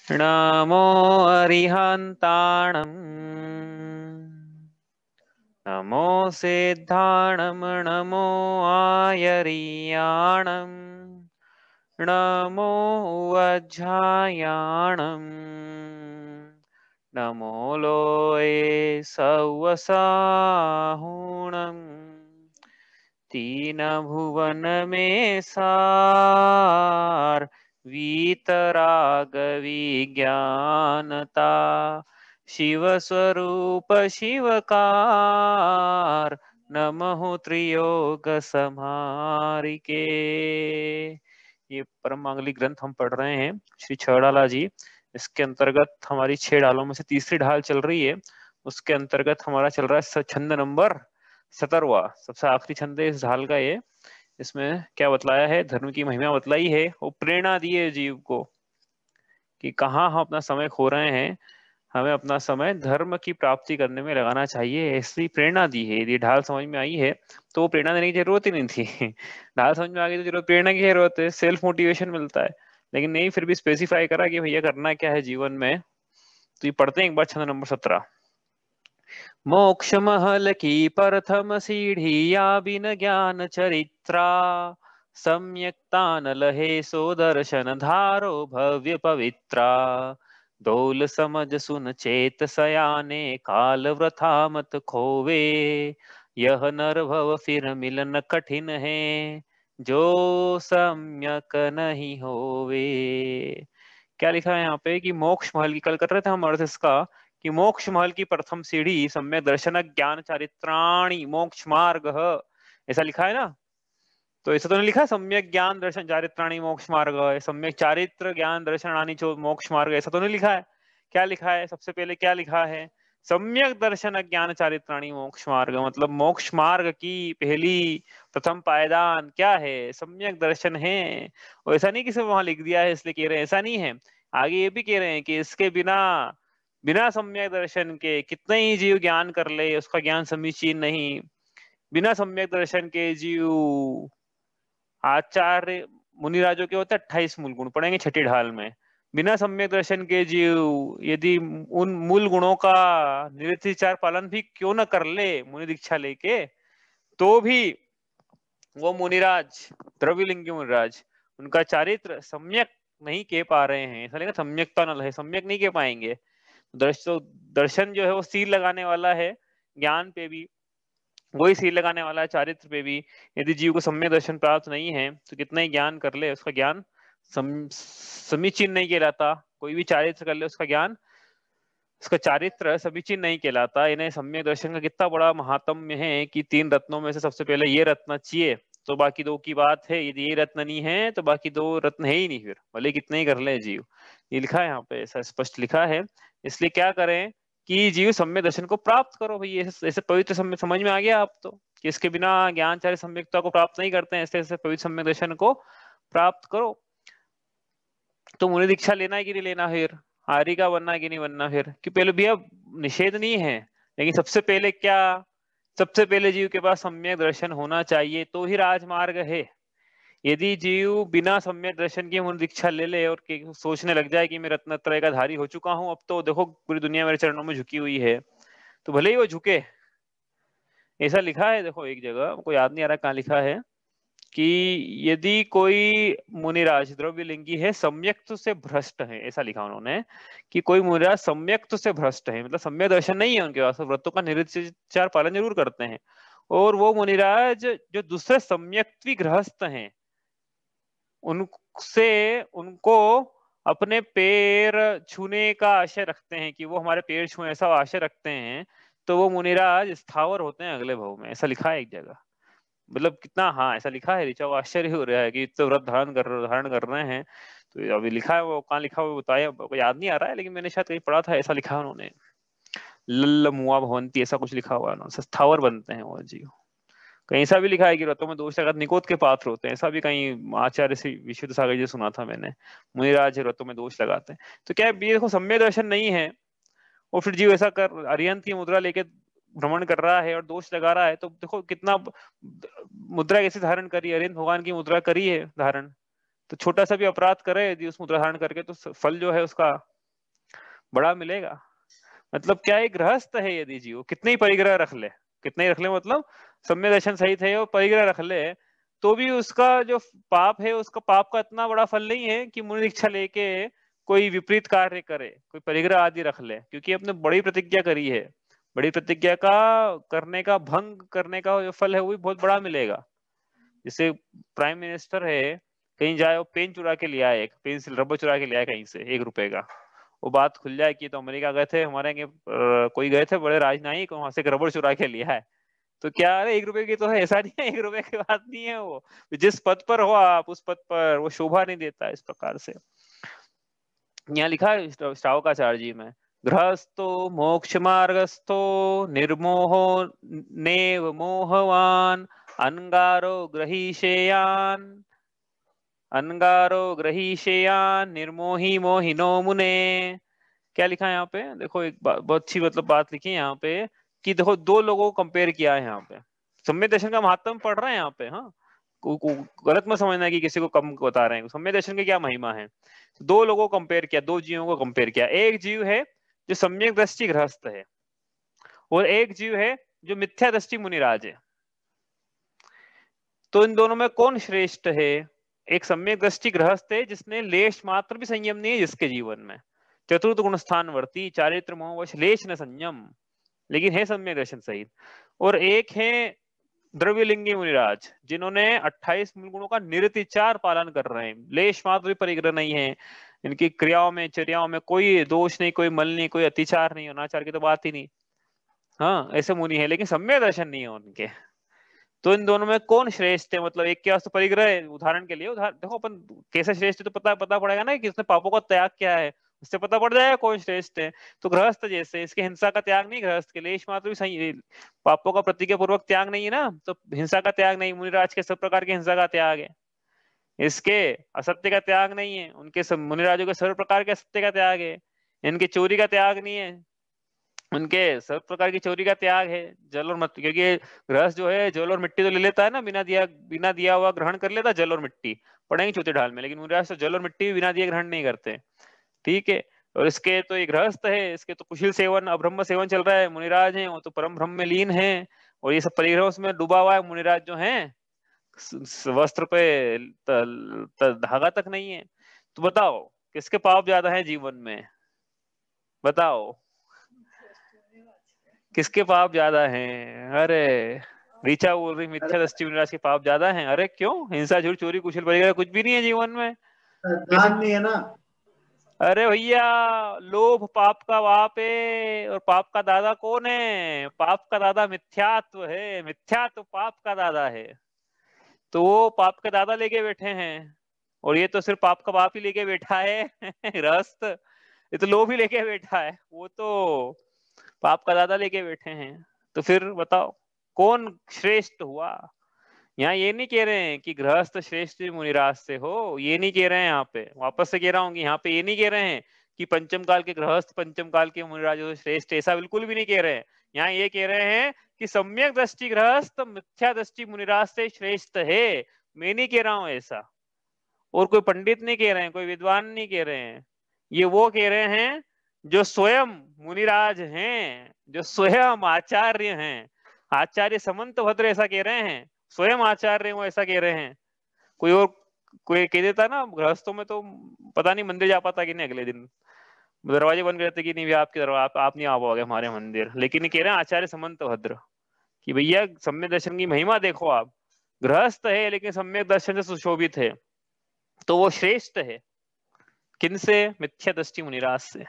नमो अरिहन्ताणम् नमो सिद्धाणं नमो आयर्याणं नमो वज्रायाणं नमो लोये सवसाहुणं तीन भुवन में सार वीतराग विज्ञानता शिव स्वरूप शिवकार नमः त्रियोग समारिके। ये परम मांगलिक ग्रंथ हम पढ़ रहे हैं श्री छड़ाला जी। इसके अंतर्गत हमारी 6 ढालों में से तीसरी ढाल चल रही है। उसके अंतर्गत हमारा चल रहा है छंद नंबर 17वां, सबसे आखिरी छंद है इस ढाल का ये। इसमें क्या बतलाया है, धर्म की महिमा बतलाई है और प्रेरणा दी है जीव को कि कहाँ हम अपना समय खो रहे हैं, हमें अपना समय धर्म की प्राप्ति करने में लगाना चाहिए, ऐसी प्रेरणा दी है। यदि ढाल समझ में आई है तो वो प्रेरणा देने की जरूरत ही नहीं थी। ढाल समझ में आ गई तो जरूरत प्रेरणा की जरूरत है, सेल्फ मोटिवेशन मिलता है। लेकिन नहीं, फिर भी स्पेसिफाई करा कि भैया करना क्या है जीवन में। तो ये पढ़ते हैं एक बार छंद नंबर 17। मोक्ष महल की प्रथम सीढ़िया बिन ज्ञान चरित्रा सम्यक तान लहे सो दर्शन धारो भव्य पवित्रा डोल समझ सुन चेत सयाने काल वृथा मत खोवे यह नर भव फिर मिलन कठिन है जो सम्यक नहीं होवे। क्या लिखा है यहाँ पे कि मोक्ष महल की, कल कर रहे थे हम अर्थ इसका कि मोक्ष महल की प्रथम सीढ़ी सम्यक दर्शन ज्ञान चारित्राणी मोक्ष मार्ग, ऐसा लिखा है ना। तो ऐसा तो नहीं लिखा सम्यक ज्ञान दर्शन चारित्राणी मोक्ष मार्ग, सम्यक चारित्र ज्ञान दर्शनानी जो मोक्ष मार्ग, ऐसा तो नहीं लिखा है। क्या लिखा है, सबसे पहले क्या लिखा है, सम्यक दर्शन ज्ञान चारित्राणी मोक्ष मार्ग, मतलब मोक्ष मार्ग की पहली प्रथम पायदान क्या है, सम्यक दर्शन है। और ऐसा नहीं कि सिर्फ वहां लिख दिया है इसलिए कह रहे हैं, ऐसा नहीं है। आगे ये भी कह रहे हैं कि इसके बिना बिना सम्यक दर्शन के कितने ही जीव ज्ञान कर ले उसका ज्ञान समीचीन नहीं। बिना सम्यक दर्शन के जीव आचार्य मुनिराजों के होते 28 मूल गुण पढ़ेंगे छठी ढाल में। बिना सम्यक दर्शन के जीव यदि उन मूल गुणों का निरतिचार पालन भी क्यों न कर ले मुनि दीक्षा लेके, तो भी वो मुनिराज, द्रव्यलिंगी मुनिराज, उनका चारित्र सम्यक नहीं कह पा रहे हैं। ऐसा लगा सम्यकता न है, सम्यक नहीं कह पाएंगे। दर्शन जो है वो सील लगाने वाला है, ज्ञान पे भी वही सील लगाने वाला है, चारित्र पे भी। यदि जीव को सम्यक दर्शन प्राप्त नहीं है तो कितना ही ज्ञान कर ले उसका ज्ञान समीचीन नहीं कहलाता। कोई भी चारित्र कर ले उसका ज्ञान, उसका चारित्र समीचीन नहीं कहलाता। इन्हें सम्यक दर्शन का कितना बड़ा महात्म्य है कि 3 रत्नों में से सबसे पहले ये रत्न चाहिए तो बाकी 2 की बात है। यदि ये रत्न नहीं है तो बाकी 2 रत्न है ही नहीं, फिर भले कितने ही कर ले जीव। ये लिखा है यहाँ पे, ऐसा स्पष्ट लिखा है। इसलिए क्या करें कि जीव सम्यक दर्शन को प्राप्त करो भाई। ऐसे पवित्र सम्यक समझ में आ गया आप तो कि इसके बिना ज्ञानचार्य सम्यकता को प्राप्त नहीं करते हैं। ऐसे ऐसे पवित्र सम्यक दर्शन को प्राप्त करो। तो मुनि दीक्षा लेना है कि नहीं लेना, फिर आर्य का बनना है कि नहीं बनना, फिर कि पहले भैया निषेध नहीं है, लेकिन सबसे पहले क्या, सबसे पहले जीव के पास सम्यक दर्शन होना चाहिए तो ही राजमार्ग है। यदि जीव बिना सम्यक दर्शन की मुनि दीक्षा ले ले और सोचने लग जाए कि मैं रत्नत्रय का धारी हो चुका हूं, अब तो देखो पूरी दुनिया मेरे चरणों में झुकी हुई है, तो भले ही वो झुके। ऐसा लिखा है, देखो एक जगह को याद नहीं आ रहा कहाँ लिखा है कि यदि कोई मुनिराज द्रव्यलिंगी है सम्यक्त से भ्रष्ट है, ऐसा लिखा उन्होंने कि कोई मुनिराज सम्यक्त से भ्रष्ट है, मतलब सम्यक दर्शन नहीं है उनके पास, व्रतों का निरचार पालन जरूर करते हैं। और वो मुनिराज जो दूसरे सम्यक्त्वी गृहस्थ हैं उनसे उनको अपने पैर छूने का आशय रखते हैं कि वो हमारे पैर छुए, ऐसा आशय रखते हैं, तो वो मुनिराज स्थावर होते हैं अगले भाव में, ऐसा लिखा है एक जगह। मतलब कितना, हाँ ऐसा लिखा है, ऋचा, आश्चर्य हो रहा है कि इतने व्रत धारण कर रहे हैं। तो अभी लिखा है, वो कहाँ लिखा हुआ बताया, याद नहीं आ रहा है, लेकिन मैंने शायद कहीं पढ़ा था, ऐसा लिखा है उन्होंने। लल्ल मुआ भवंती ऐसा कुछ लिखा हुआ है, स्थावर बनते हैं वो जीव। कहीं ऐसा भी लिखा है कि व्रतों में दोष लगाते निकोद के पात्र होते हैं, ऐसा भी कहीं आचार्य से विशुद्ध सागर जी सुना था मैंने। मुनिराज व्रतों में दोष लगाते हैं, तो क्या है, देखो सम्यक दर्शन नहीं है और फिर जीव ऐसा कर अरिहंत की मुद्रा लेके भ्रमण कर रहा है और दोष लगा रहा है, तो देखो कितना मुद्रा कैसे धारण करी, अरिहंत भगवान की मुद्रा करी है धारण। तो छोटा सा भी अपराध करे यदि उस मुद्रा धारण करके तो फल जो है उसका बड़ा मिलेगा। मतलब क्या एक गृहस्थ है यदि जीव कितने ही परिग्रह रख ले, कितने ही रख ले, मतलब सम्यक दर्शन सहित है और परिग्रह रख ले, तो भी उसका जो पाप है, उसका पाप का इतना बड़ा फल नहीं है कि मुनि दीक्षा लेके कोई विपरीत कार्य करे, कोई परिग्रह आदि रख ले, क्योंकि अपने बड़ी प्रतिज्ञा करी है। बड़ी प्रतिज्ञा का करने का, भंग करने का जो फल है वो भी बहुत बड़ा मिलेगा। जैसे प्राइम मिनिस्टर है, कहीं जाए वो पेन चुरा के लिया है, एक पेंसिल रबर चुरा के लिया है कहीं से 1 रुपए का, वो बात खुल जाए कि तो अमेरिका गए थे हमारे कोई गए थे बड़े राजनयिक, वहां से रबर चुरा के लिया है, तो क्या अरे 1 रुपए की तो है, ऐसा नहीं है 1 रुपए की बात नहीं है वो, जिस पद पर हो आप उस पद पर वो शोभा नहीं देता इस प्रकार से। यहाँ लिखा है श्रावकाचार्य जी में, गृहस्थो मोक्ष मार्गस्थो निर्मोहो नेव मोहवान अंगारो ग्रहीशेयान, अंगारो ग्रहीशेयान निर्मोही मोहिनो मुने। क्या लिखा है यहाँ पे, देखो एक बहुत अच्छी मतलब बात लिखी है यहाँ पे, कि देखो दो लोगों को कंपेयर किया है यहाँ पे। सम्यक दर्शन का महात्म पढ़ रहे हैं यहाँ पे, हाँ, गलत मत समझना कि किसी को कम बता रहे हैं। सम्यक दर्शन की क्या महिमा है, दो लोगों को कंपेयर किया, दो जीवों को कंपेयर किया। एक जीव है जो सम्यक दृष्टि गृहस्थ है, और एक जीव है जो मिथ्या दृष्टि मुनिराज है। तो इन दोनों में कौन श्रेष्ठ है? एक सम्यक दृष्टि गृहस्थ है जिसने लेश मात्र भी संयम नहीं है जिसके जीवन में, चतुर्थ गुण स्थान वर्ती चारित्र मोहवश लेश न संयम, लेकिन है सम्यक दर्शन सहित। और एक है द्रव्यलिंगी मुनिराज, जिन्होंने 28 मूल गुणों का निरतिचार पालन कर रहे हैं, लेश मात्र भी परिग्रह नहीं है इनकी क्रियाओं में, चर्याओं में कोई दोष नहीं, कोई मल नहीं, कोई अतिचार नहीं, अनाचार की तो बात ही नहीं। हाँ, ऐसे मुनि है, लेकिन सम्यक दर्शन नहीं है उनके। तो इन दोनों में कौन श्रेष्ठ है? मतलब एक के वास्ते परिग्रह है, उदाहरण के लिए, उदाहरण देखो अपन कैसे श्रेष्ठ है तो पता पड़ेगा ना कि उसने पापों का त्याग किया है, उससे पता पड़ जाएगा कौन श्रेष्ठ है। तो गृहस्थ जैसे, इसके हिंसा का त्याग नहीं, गृहस्थ के लेश मात्र भी सही पापों का प्रतिज्ञा पूर्वक त्याग नहीं है ना, तो हिंसा का त्याग नहीं, मुनिराज के सब प्रकार की हिंसा का त्याग है। इसके असत्य का त्याग नहीं है, उनके सब मुनिराजों के सर्व प्रकार के असत्य का त्याग है। इनके चोरी का त्याग नहीं है, उनके सब प्रकार की चोरी का त्याग है। जल और मिट्टी, क्योंकि गृहस्थ जो है जल और मिट्टी तो ले लेता है ना, बिना दिया हुआ ग्रहण कर लेता जल और मिट्टी, पड़ेंगे चौथे ढाल में, लेकिन मुनिराज तो जल और मिट्टी बिना दिए ग्रहण नहीं करते। ठीक है। और इसके तो ये गृहस्थ है, इसके तो कुशील सेवन अब्रह्म सेवन चल रहा है, मुनिराज है वो तो परम ब्रह्म में लीन है, और ये सब परिग्रह में डूबा हुआ है। मुनिराज जो है वस्त्र पे धागा तक नहीं है। तो बताओ किसके पाप ज्यादा है जीवन में? बताओ किसके पाप ज्यादा हैं? अरे ऋचा बोल रही मिथ्या दृष्टि विनाश के पाप ज्यादा हैं। अरे क्यों? हिंसा झूठ चोरी कुशल परिग्रह कुछ भी नहीं है जीवन में, किसी। दान नहीं है ना। अरे भैया, लोभ पाप का बाप है, और पाप का दादा कौन है? पाप का दादा मिथ्यात्व है, मिथ्यात्व पाप का दादा है। तो वो पाप का दादा लेके बैठे हैं, और ये तो सिर्फ पाप का बाप ही लेके बैठा है गृहस्थ। ये तो लोभ ही लेके बैठा है, वो तो पाप का दादा लेके बैठे हैं। तो फिर बताओ कौन श्रेष्ठ हुआ? यहाँ ये नहीं कह रहे हैं कि गृहस्थ श्रेष्ठ मुनिराज से हो, ये नहीं कह रहे हैं। यहाँ पे वापस से कह रहा हूँ कि यहाँ पे ये नहीं कह रहे हैं कि पंचम काल के गृहस्थ पंचम काल के मुनिराज से श्रेष्ठ, ऐसा बिल्कुल भी नहीं कह रहे हैं। यहाँ ये कह रहे हैं कि सम्यक दृष्टि गृहस्थ मिथ्या दृष्टि मुनिराज से श्रेष्ठ है। मैं नहीं कह रहा हूँ ऐसा, और कोई पंडित नहीं कह रहे हैं, कोई विद्वान नहीं कह रहे हैं। ये वो कह रहे हैं जो स्वयं मुनिराज हैं, जो स्वयं आचार्य हैं। आचार्य समंत भद्र ऐसा कह रहे हैं, स्वयं आचार्य वो ऐसा कह रहे हैं। कोई और कोई कह देता ना गृहस्थों में तो पता नहीं मंदिर जा पाता कि नहीं, अगले दिन दरवाजे बंद करते कि नहीं आपके दरवाजे आप नहीं आ पाओगे हमारे मंदिर। लेकिन ये कह रहे हैं आचार्य समंत भद्र कि भैया सम्यक दर्शन की महिमा देखो आप, गृहस्थ है लेकिन सम्यक दर्शन से सुशोभित है, तो वो श्रेष्ठ है। किनसे? मिथ्या दृष्टि मुनिराज से।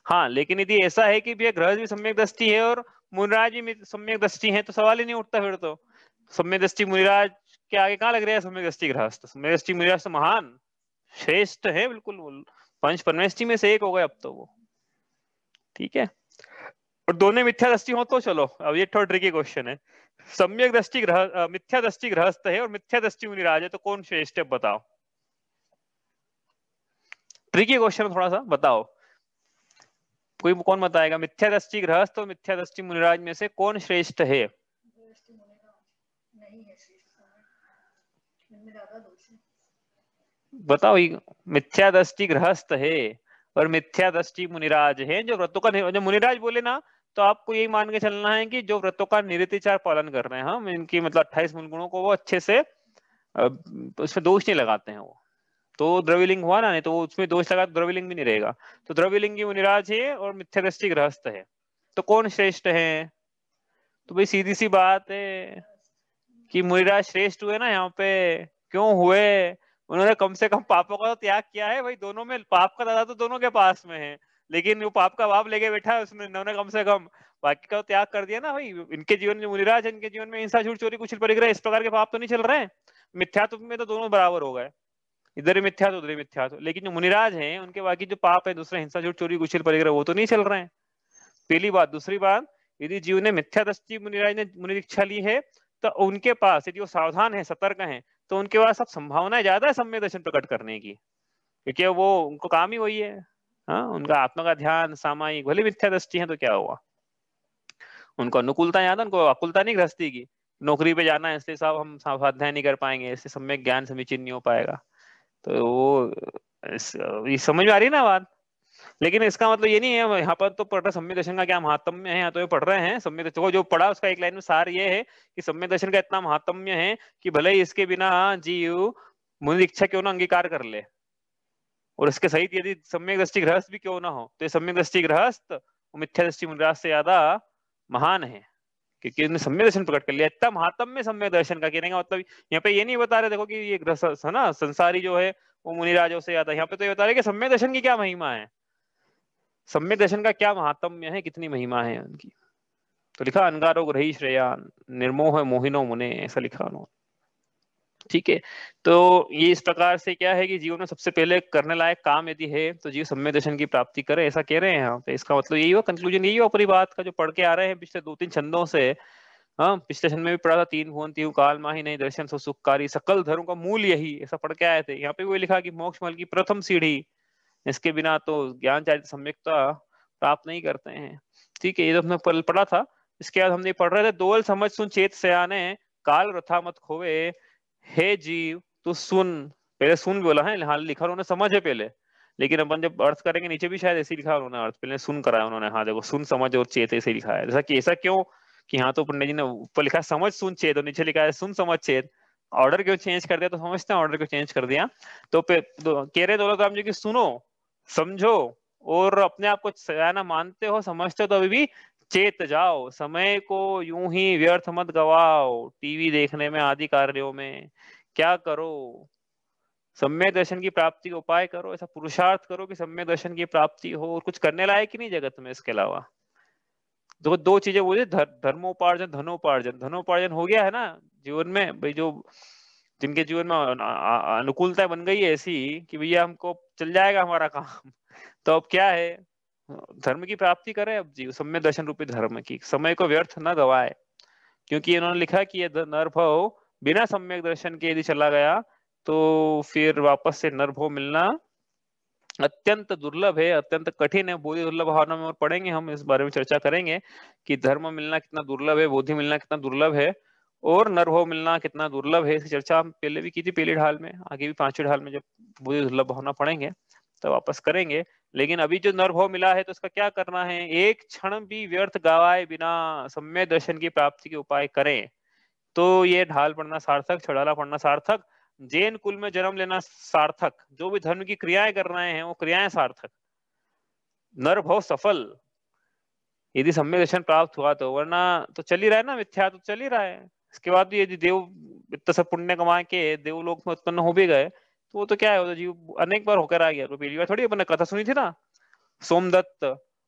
हाँ, लेकिन यदि ऐसा है कि भैया गृहस्थ भी सम्यक दृष्टि है और मुनिराज भी सम्यक दृष्टि है, तो सवाल ही नहीं उठता फिर तो। सम्यक दृष्टि मुनिराज के आगे कहाँ लग रहा है सम्यक दृष्टि गृहस्थ? सम्यक दृष्टि मुनिराज तो महान श्रेष्ठ है, बिल्कुल पंच परमेष्टि में से एक हो गए अब तो वो। ठीक है। और दोनों मिथ्या दृष्टि हो तो चलो, अब ये थोड़ा ट्रिकी क्वेश्चन है। सम्यक दृष्टि मिथ्या दृष्टि गृहस्थ है और मिथ्या दृष्टि मुनिराज है, तो कौन श्रेष्ठ है बताओ? ट्रिकी क्वेश्चन थोड़ा सा, बताओ कोई कौन बताएगा? मिथ्या दृष्टि गृहस्थ और मिथ्या दृष्टि मुनिराज में से कौन श्रेष्ठ है? बताओ। मिथ्या दृष्टि गृहस्थ है और मिथ्या दृष्टि मुनिराज है। जो व्रतों का जो मुनिराज बोले ना, तो आपको यही मान के चलना है कि जो व्रतों का निरतिचार पालन कर रहे हैं हम, इनकी मतलब 28 मूल गुणों को वो अच्छे से उसमें दोष नहीं लगाते हैं वो। तो द्रव्यलिंग हुआ ना, नहीं तो उसमें दोष लगा तो द्रव्यलिंग भी नहीं रहेगा। तो द्रव्यलिंगी मुनिराज है और मिथ्या दृष्टि गृहस्थ है। तो कौन श्रेष्ठ है? तो भाई सीधी सी बात है कि मुनिराज श्रेष्ठ हुए ना यहाँ पे। क्यों हुए? उन्होंने कम से कम पापों का तो त्याग किया है भाई। दोनों में पाप का दादा तो दोनों के पास में है, लेकिन वो पाप का बाप लेके बैठा है उसने, उन्होंने कम से कम बाकी का तो त्याग कर दिया ना भाई। इनके जीवन में मुनिराज है, इनके जीवन में हिंसा, झूठ, चोरी, कुछ परिग्रह इस प्रकार के पाप तो नहीं चल रहे हैं। मिथ्यात्व में तो दोनों बराबर हो गए, इधर ही मिथ्यात्व उधर ही मिथ्यात्व। लेकिन जो मुनिराज हैं उनके बाकी जो पाप है दूसरे, हिंसा, झूठ, चोरी, कुछ परिग्रह, वो तो नहीं चल रहे हैं। पहली बात। दूसरी बात, यदि जीव ने मिथ्या दृष्टि मुनिराज ने मुनि दीक्षा ली है, तो उनके पास यदि वो सावधान है, सतर्क हैं, तो उनके पास सब संभावनाएं ज्यादा है सम्यक दर्शन प्रकट करने की, क्योंकि वो उनको काम ही वही है। हाँ, उनका आत्मा का ध्यान सामायिक, भले मिथ्या दृष्टि है तो क्या हुआ, उनको अनुकूलता ज्यादा, उनको अकुलता नहीं गृहस्थी की। नौकरी पे जाना है इसलिए साहब हम स्वाध्याय नहीं कर पाएंगे, इससे सम्यक ज्ञान समीचीन नहीं हो पाएगा। तो वो ये समझ में आ रही है ना बात। लेकिन इसका मतलब ये नहीं है यहाँ पर तो पढ़ रहे सम्यक दर्शन का क्या महात्म्य है, यहाँ तो ये पढ़ रहे हैं सम्यक दर्शन को जो पढ़ा उसका एक लाइन में सार ये है कि सम्यक दर्शन का इतना महात्म्य है कि भले ही इसके बिना जीव मुनि दीक्षा क्यों ना अंगीकार कर ले, और इसके सहित यदि सम्यक दृष्टि गृहस्थ भी क्यों ना हो, तो ये सम्यक दृष्टि गृहस्थ मिथ्या दृष्टि मुनिराज से ज्यादा महान है, क्योंकि उन्होंने सम्यक दर्शन प्रकट कर लिया। इतना महात्म्य सम्यक दर्शन का कहने का मतलब यहाँ पे ये नहीं बता रहे देखो कि ये है ना संसारी जो है वो मुनिराजों से ज्यादा, यहाँ पे तो ये बता रहे कि सम्यक दर्शन की क्या महिमा है, सम्यक दर्शन का क्या महात्म्य है, कितनी महिमा है उनकी। तो लिखा अनगारो ग्रही श्रेयान निर्मोह मोहिनो मुने, ऐसा लिखा उन्होंने। ठीक है, तो ये इस प्रकार से क्या है कि जीवन में सबसे पहले करने लायक काम यदि है तो जीव सम्यक दर्शन की प्राप्ति करे, ऐसा कह रहे हैं यहाँ पे। इसका मतलब यही हुआ, कंक्लूजन यही हुआ पूरी बात का जो पढ़ के आ रहे हैं पिछले 2-3 छंदों से। हाँ, पिछले छंद में भी पढ़ा था, तीन भुवन तीन काल माही नहीं दर्शन सो सुखकारी, सकल धर्म का मूल यही, ऐसा पढ़ के आए थे। यहाँ पे वो लिखा कि मोक्ष मार्ग की प्रथम सीढ़ी, इसके बिना तो ज्ञान चारित्र सम्यकता प्राप्त नहीं करते हैं। ठीक है, ये तो हमने पढ़ा था। इसके बाद हमने पढ़ रहे थे, दोल समझ सुन चेत सयाने, काल वृथा मत खोवे, हे जीव तू सुन। पहले सुन बोला है, हाल लिखा उन्होंने समझ है पहले, लेकिन अपन जब अर्थ करेंगे नीचे भी शायद ऐसे लिखा उन्होंने अर्थ, पहले सुन कराया उन्होंने। हाँ देखो, सुन समझ और चेत ऐसे लिखा है। जैसा कि ऐसा क्यों कि यहाँ तो पंडित जी ने ऊपर लिखा है समझ सुन चेत और नीचे लिखा है सुन समझ चेत, ऑर्डर क्यों चेंज कर दिया? तो समझते हैं ऑर्डर क्यों चेंज कर दिया। तो कह रहे दौलत राम जी की सुनो, समझो, और अपने आप को सयाना मानते हो, समझते हो, तो अभी भी चेत जाओ, समय को यूं ही व्यर्थ मत गवाओ टीवी देखने में आदि कार्यों में। क्या करो? सम्यक दर्शन की प्राप्ति का उपाय करो, ऐसा पुरुषार्थ करो कि सम्यक दर्शन की प्राप्ति हो, और कुछ करने लायक ही नहीं जगत में इसके अलावा। दो चीजें बोले, धर्मोपार्जन, धनोपार्जन। धनोपार्जन हो गया है ना जीवन में भाई, जो जिनके जीवन में अनुकूलता बन गई है ऐसी कि भैया हमको चल जाएगा हमारा काम, तो अब क्या है, धर्म की प्राप्ति करें अब जीव, सम्यक दर्शन रूपी धर्म की, समय को व्यर्थ न गवाए। क्योंकि इन्होंने लिखा कि ये नरभव बिना सम्यक दर्शन के यदि चला गया तो फिर वापस से नरभव मिलना अत्यंत दुर्लभ है, अत्यंत कठिन है। बोधि दुर्लभ भावना में और पढ़ेंगे, हम इस बारे में चर्चा करेंगे कि धर्म मिलना कितना दुर्लभ है, बोधि मिलना कितना दुर्लभ है, और नरभव मिलना कितना दुर्लभ है। इसकी चर्चा हम पहले भी की थी पहली ढाल में, आगे भी 5वीं ढाल में जब बोधि दुर्लभ भावना पढ़ेंगे तो वापस करेंगे। लेकिन अभी जो नरभव मिला है तो उसका क्या करना है, एक क्षण भी व्यर्थ गवाए बिना सम्यक दर्शन की प्राप्ति के उपाय करें, तो ये ढाल पढ़ना सार्थक, छड़ाला पढ़ना सार्थक, जैन कुल में जन्म लेना सार्थक, जो भी धर्म की क्रियाएं कर रहे हैं वो क्रियाएं सार्थक, नरभव सफल यदि सम्यक दर्शन प्राप्त हुआ तो। वरना तो चल ही रहा है ना, मिथ्या तो चल ही रहा है। इसके बाद भी यदि देव इतना सब पुण्य कमा के देवलोक में उत्पन्न हो भी गए तो वो तो क्या है, वो तो जीव अनेक बार होकर आ गया। तो पहली बार थोड़ी अपने कथा सुनी थी ना, सोमदत्त,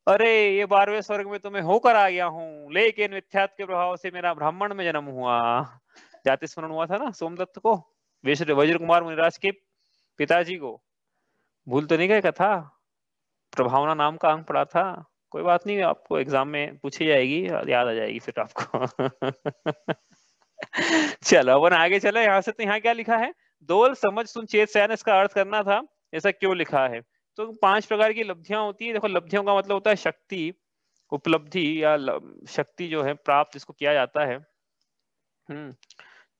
अरे ये 12वें स्वर्ग में तो मैं होकर आ गया हूँ, लेकिन मिथ्यात्व के प्रभाव से मेरा ब्राह्मण में जन्म हुआ। जाति स्मरण हुआ था ना सोमदत्त को, वज्र कुमार मुनिराज के पिताजी को। भूल तो नहीं गए कथा? प्रभावना नाम का अंक पढ़ा था। कोई बात नहीं, आपको एग्जाम में पूछी जाएगी, याद आ जाएगी फिर आपको। चलो अपन आगे चले यहाँ से। तो यहाँ क्या लिखा है, दोल समझ सुन चेत सयान, इसका अर्थ करना था ऐसा क्यों लिखा है। तो 5 प्रकार की लब्धियां होती है। देखो, लब्धियों का मतलब होता है शक्ति, उपलब्धि, या शक्ति जो है प्राप्त इसको किया जाता है।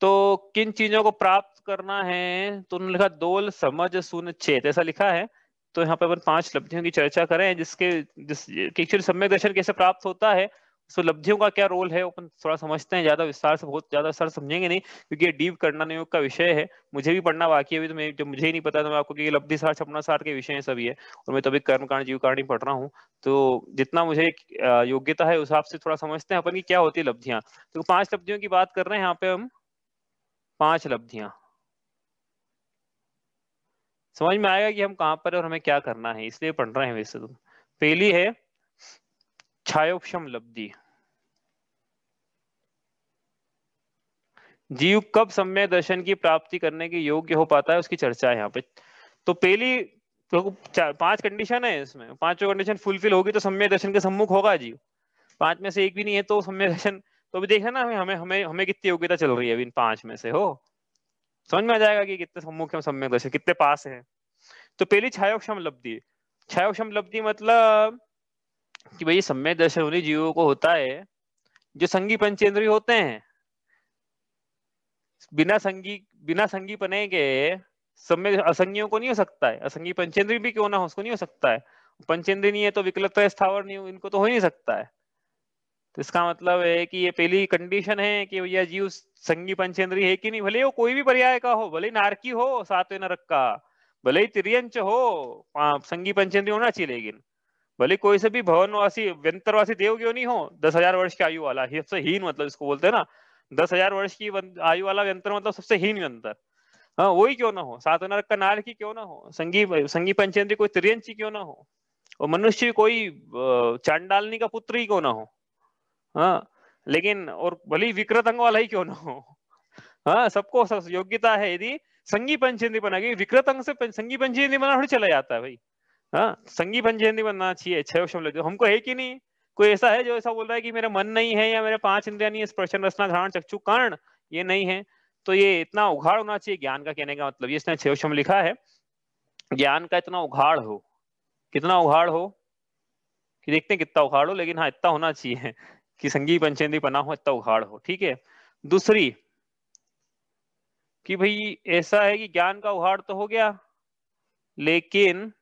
तो किन चीजों को प्राप्त करना है, तो उन्होंने लिखा दोल समझ सुन चेत, ऐसा लिखा है। तो यहाँ पे अपन 5 लब्धियों की चर्चा करें, एक्चुअली सम्यक दर्शन कैसे प्राप्त होता है, तो लब्धियों का क्या रोल है अपन थोड़ा समझते हैं। ज्यादा विस्तार से, बहुत ज्यादा विस्तार समझेंगे नहीं, क्योंकि ये डीप करना योग का विषय है। मुझे भी पढ़ना बाकी है अभी, तो मैं जब मुझे ही नहीं पता तो मैं आपको कि लब्धि सार छपना सार के विषय सभी है, और मैं तो अभी कर्म कांड जीव कांड ही पढ़ रहा हूँ। तो जितना मुझे योग्यता है उस हिसाब से थोड़ा समझते हैं अपन की क्या होती है लब्धियां। तो 5 लब्धियों की बात कर रहे हैं यहाँ पे हम, 5 लब्धियां। समझ में आएगा कि हम कहाँ पर और हमें क्या करना है, इसलिए पढ़ रहे हैं वैसे तो। पहली है छायोपशम लब्धि। जीव कब सम्यक दर्शन की प्राप्ति करने के योग्य हो पाता है, उसकी चर्चा है यहाँ पे। तो पहली, तो 5 कंडीशन है इसमें, 5 कंडीशन फुलफिल होगी तो सम्यक दर्शन के सम्मुख होगा जीव। 5 में से एक भी नहीं है तो सम्यक दर्शन, तो अभी देखा ना हमें हमें हमें कितनी योग्यता चल रही है अभी इन 5 में से हो। समझ में आ जाएगा कि कितने सम्मुख है सम्यक दर्शन, कितने पास है। तो पहली छायोक्षम लब्धि। छायोक्षम लब्धि मतलब कि भाई सम्यक दर्शन उन्हीं जीवों को होता है जो संगी पंचेंद्रिय होते हैं। बिना संगी पने के सम्यक असंगियों को नहीं हो सकता है। असंगी पंचेंद्रिय भी क्यों ना हो, उसको नहीं हो सकता है। पंचेंद्रिय नहीं है तो विकलता स्थावर नहीं हो, इनको तो हो ही नहीं सकता है। तो इसका मतलब है कि ये पहली कंडीशन है कि भैया जीव संगी पंचेंद्रिय है कि नहीं, भले वो कोई भी पर्याय का हो, भले नारकी हो सातवें नरक का, भले ही तिर्यंच हो, संगी पंचेंद्रिय होना चाहिए। लेकिन भले कोई से भी भवनवासी व्यंतरवासी देव क्यों नहीं हो, 10,000 वर्ष की आयु वाला, सबसे हीन मतलब इसको बोलते हैं ना, 10,000 वर्ष की आयु वाला व्यंतर मतलब सबसे हीन व्यंतर। हाँ वही क्यों ना हो, सातवें नरक का नारकी क्यों ना हो, संगी संगी पंचेंद्रिय कोई तिर्यंची क्यों ना हो, और मनुष्य कोई चांडालनी का पुत्र ही क्यों ना हो। हाँ लेकिन और भले ही विकृत अंग वाला ही क्यों ना हो। हाँ सबको योग्यता है। यदि संगी पंचेंद्रिय बना के विकृत अंग से संगी पंचेंद्रिय बना थोड़ी चला जाता है भाई। हाँ संगी पंचेंद्रिय बनना चाहिए। 6 हमको है कि नहीं, कोई ऐसा है जो ऐसा बोल रहा है कि मेरा मन नहीं है या मेरे 5 इंद्रियां नहीं है, स्पर्शन रसना घ्राण चक्षु कर्ण ये नहीं है, तो ये इतना उघाड़ होना चाहिए ज्ञान का। कहने का मतलब ये इसने 6 लिखा है, ज्ञान का इतना उघाड़ हो, कितना उघाड़ हो कि देखते हैं कितना उघाड़ हो, लेकिन हाँ इतना होना चाहिए कि संगी पंचेंद्रिय बना हो, इतना उघाड़ हो। ठीक है। दूसरी कि भाई ऐसा है कि ज्ञान का उघाड़ तो हो गया, लेकिन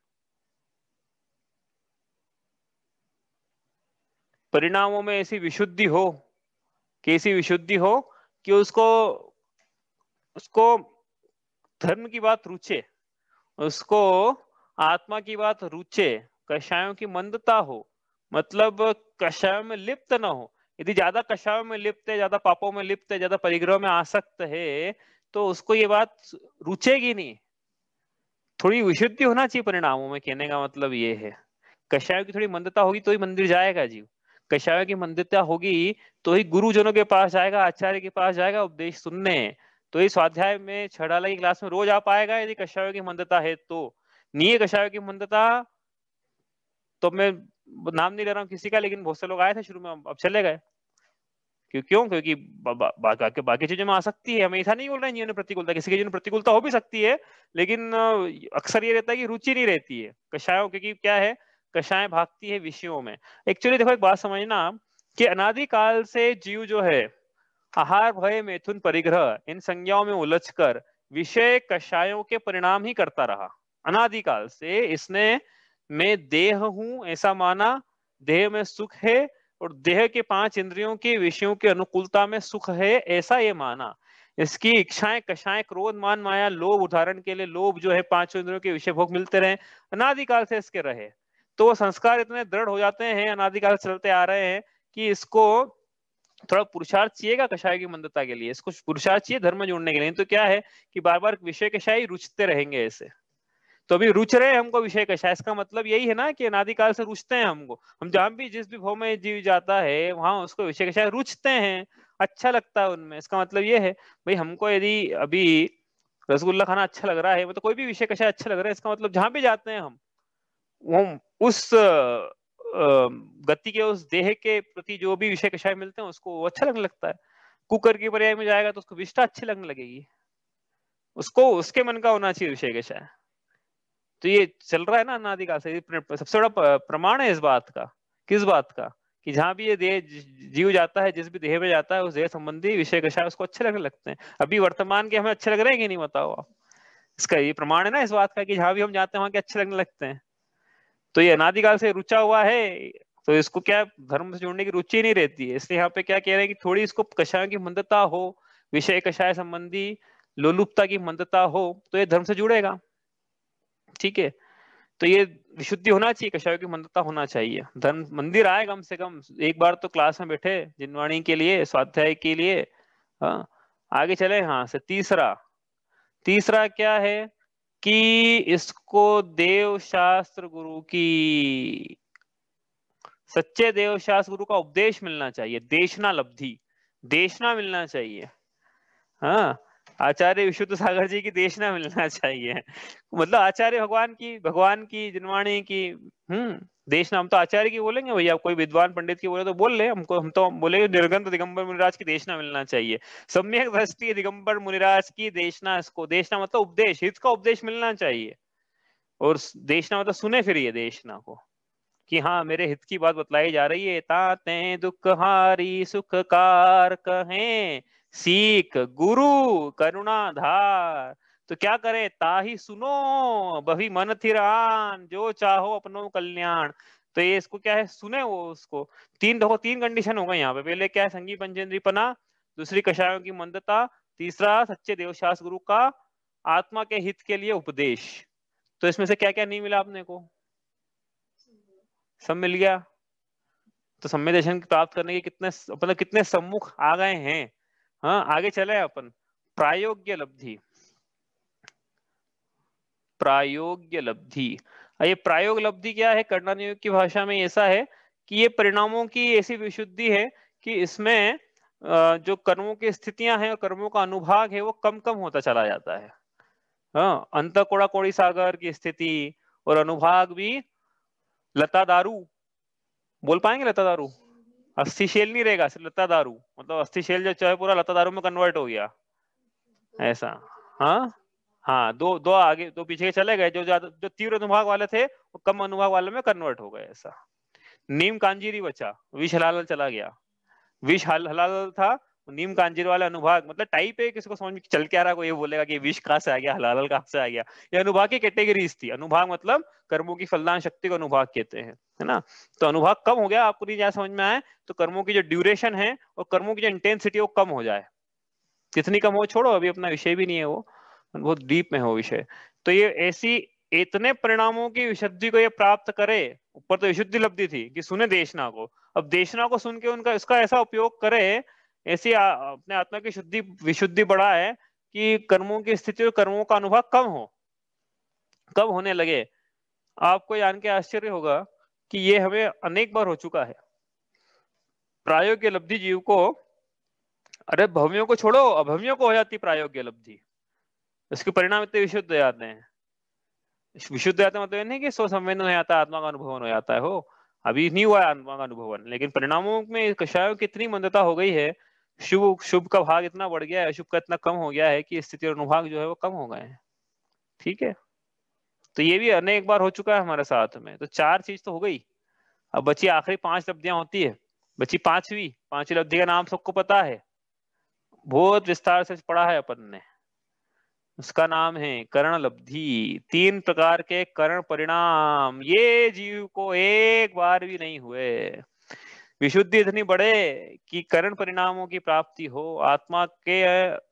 परिणामों में ऐसी विशुद्धि हो, कैसी विशुद्धि हो कि उसको उसको धर्म की बात रुचे, उसको आत्मा की बात रुचे, कषायों की मंदता हो, मतलब कषायों में लिप्त ना हो। यदि ज्यादा कषायों में लिप्त है, ज्यादा पापों में लिप्त है, ज्यादा परिग्रह में आसक्त है, तो उसको ये बात रुचेगी नहीं। थोड़ी विशुद्धि होना चाहिए परिणामों में, कहने का मतलब ये है। कषायों की थोड़ी मंदता होगी तो ही मंदिर जाएगा जीव। कषायों की मंदता होगी तो ही गुरुजनों के पास जाएगा, आचार्य के पास जाएगा उपदेश सुनने, तो ही स्वाध्याय में छठाला की क्लास में रोज आ पाएगा। यदि कषायों की मंदता है तो। नहीं है कषायों की मंदता तो मैं नाम नहीं ले रहा हूँ किसी का, लेकिन बहुत से लोग आए थे शुरू में, अब चले गए। क्यों? क्योंकि बाकी चीजों में आ सकती है। हमेशा नहीं बोल रहे हैं जीवन में प्रतिकूलता, किसी के जीवन में प्रतिकूलता हो भी सकती है, लेकिन अक्सर ये रहता है कि रुचि नहीं रहती है कषायों, क्योंकि क्या है, कषाय भागती है विषयों में। एक्चुअली देखो एक बात समझना कि अनादिकाल से जीव जो है आहार भय मैथुन परिग्रह इन संज्ञाओं में उलझकर विषय कषायों के परिणाम ही करता रहा। अनादिकाल से इसने मैं देह हूं ऐसा माना, देह में सुख है, और देह के 5 इंद्रियों के विषयों की अनुकूलता में सुख है ऐसा ये माना। इसकी इच्छाएं कषाय क्रोध मान माया लोभ, उदाहरण के लिए लोभ जो है 5 इंद्रियों के विषय भोग मिलते रहे, अनादिकाल से इसके रहे, तो वो संस्कार इतने दृढ़ हो जाते हैं, अनादिकाल से चलते आ रहे हैं कि इसको थोड़ा पुरुषार्थ चाहिएगा कषाय की मंदता के लिए, इसको पुरुषार्थ चाहिए धर्म जोड़ने के लिए। तो क्या है कि बार बार विषय कषाय रुचते रहेंगे ऐसे। तो अभी रुच रहे हमको विषय कषाय, इसका मतलब यही है ना कि अनादिकाल से रुचते हैं हमको। हम जहां भी जिस भी भाव में जीव जाता है वहां उसको विषय कषाय रुचते हैं, अच्छा लगता है उनमें। इसका मतलब ये है भाई हमको यदि अभी रसगुल्ला खाना अच्छा लग रहा है, मतलब कोई भी विषय कषाय अच्छा लग रहा है, इसका मतलब जहां भी जाते हैं हम वो उस गति के उस देह के प्रति जो भी विषय कषाय मिलते हैं उसको वो अच्छा लगने लगता है। कुकर की पर्याय में जाएगा तो उसको विष्ठा अच्छी लगने लगेगी, उसको उसके मन का होना चाहिए विषय कषाय। तो ये चल रहा है ना अनादिकाल से। सबसे बड़ा प्रमाण है इस बात का। किस बात का? कि जहां भी ये देह जीव जाता है, जिस भी देह में जाता है, उस देह संबंधी विषय कषाय उसको अच्छे लगने लगते हैं। अभी वर्तमान के हमें अच्छे लग रहे हैं कि नहीं बताओ आप? इसका ये प्रमाण है ना इस बात का कि जहां भी हम जाते हैं वहां के अच्छे लगने लगते हैं। तो ये अनादिकाल से रुचा हुआ है, तो इसको क्या धर्म से जोड़ने की रुचि नहीं रहती है। इसलिए यहाँ पे क्या कह रहे हैं कि थोड़ी इसको कषायों की मंदता हो, विषय कषाय संबंधी लोलुपता की मंदता हो, तो ये धर्म से जुड़ेगा। ठीक है, तो ये विशुद्धि होना चाहिए, कषायों की मंदता होना चाहिए, धर्म मंदिर आए कम से कम एक बार तो क्लास में बैठे जिनवाणी के लिए, स्वाध्याय के लिए। हाँ, आगे चले। हाँ से तीसरा, तीसरा क्या है कि इसको देव शास्त्र गुरु की, सच्चे देव शास्त्र गुरु का उपदेश मिलना चाहिए, देशना लब्धि, देशना मिलना चाहिए। हाँ, आचार्य विशुद्ध सागर जी की देशना मिलना चाहिए। मतलब आचार्य भगवान की जिनवाणी की। देशना, हम तो आचार्य की बोलेंगे भैया, कोई विद्वान पंडित की बोले तो बोल ले, हम तो बोलेंगे निर्गंध दिगंबर मुनिराज की देशना मिलना चाहिए। सम्यक दृष्टि दिगंबर मुनिराज की देशना, इसको देशना मतलब उपदेश, हित का उपदेश मिलना चाहिए। और देशना मतलब सुने फिरिए देशना को, कि हाँ मेरे हित की बात बतलाई जा रही है। ताते दुख हारी सुखकार कहें, सीख गुरु करुणा धार। तो क्या करें, ताही सुनो बही मन थिरान, जो चाहो अपनो कल्याण। तो ये इसको क्या है, सुने वो उसको। तीन देखो, तीन कंडीशन हो गई यहाँ पे। पहले क्या है, संगी पंचेंद्रीपना, दूसरी कषायों की मंदता, तीसरा सच्चे देवशास्त्र गुरु का आत्मा के हित के लिए उपदेश। तो इसमें से क्या क्या नहीं मिला आपने को? सब मिल गया। तो सम्य दर्शन प्राप्त करने के कितने मतलब कितने सम्मुख आ गए हैं। हाँ, आगे चले अपन। प्रायोग्य लब्धि, प्रायोग्य लब्धि। ये प्रायोग लब्धि क्या है, कर्णन योग की भाषा में ऐसा है कि ये परिणामों की ऐसी विशुद्धि है कि इसमें जो कर्मों की स्थितियां हैं और कर्मों का अनुभाग है वो कम कम होता चला जाता है। हाँ, अंत कोड़ा कोड़ी सागर की स्थिति और अनुभाग भी लता दारू, बोल पाएंगे लता दारू? अस्थि शेल नहीं रहेगा, सिर्फ लता दारू, मतलब अस्थि शेल जो चाहे पूरा लता दारू में कन्वर्ट हो गया ऐसा। हाँ हाँ, दो दो आगे दो पीछे के चले गए, जो ज्यादा जो तीव्र अनुभाग वाले थे वो कम अनुभाग वाले में कन्वर्ट हो गए ऐसा। नीम कांजीरी बचा, विष हलाल चला गया। विष हलाल था, नीम कांजीर वाला अनुभाग, मतलब टाइप है, किसी को समझ में चल के आ रहा, कोई ये बोलेगा कि विष कहाँ से आ गया, हलाल कहाँ से आ गया। ये अनुभाग की कैटेगरीज थी। अनुभाग मतलब कर्मों की फलदान शक्ति को अनुभाग कहते हैं, है ना। तो अनुभाग कम हो गया, आपको नहीं जहाँ समझ में आए तो कर्मों की जो ड्यूरेशन है और कर्मों की जो इंटेंसिटी वो कम हो जाए। कितनी कम हो छोड़ो, अभी अपना विषय भी नहीं है वो, बहुत डीप में हो विषय। तो ये ऐसी इतने परिणामों की विशुद्धि को ये प्राप्त करे, ऊपर तो विशुद्धि लब्धि थी कि सुने देशना को, अब देशना को सुन के उनका इसका ऐसा उपयोग करे, ऐसी अपने आत्मा की शुद्धि विशुद्धि बढ़ाए कि कर्मों की स्थिति और कर्मों का अनुभव कम हो, कब होने लगे। आपको जान के आश्चर्य होगा कि ये हमें अनेक बार हो चुका है। प्रायोग्य लब्धि जीव को, अरे भव्यों को छोड़ो, अभव्यों को हो जाती प्रायोग्य लब्धि, इसके परिणाम इतने विशुद्ध हो जाते हैं। विशुद्ध हो जाते हैं मतलब नहीं कि सो संवेदन हो जाता है, आत्मा का अनुभव हो जाता है, हो अभी नहीं हुआ है आत्मा का अनुभवन, लेकिन परिणामों में कषायों की इतनी मंदता हो गई है, शुभ शुभ का भाग इतना बढ़ गया है, अशुभ का इतना कम हो गया है कि स्थिति और अनुभाग जो है वो कम हो गए हैं। ठीक है, तो ये भी अनेक बार हो चुका है हमारे साथ में। तो चार चीज तो हो गई, अब बची आखिरी पांच लब्धियां होती है, बची पांचवी लब्धि का नाम सबको पता है, बहुत विस्तार से पढ़ा है अपन ने। उसका नाम है करण लब्धि। तीन प्रकार के करण परिणाम ये जीव को एक बार भी नहीं हुए। विशुद्धि इतनी बढ़े कि करण परिणामों की प्राप्ति हो, आत्मा के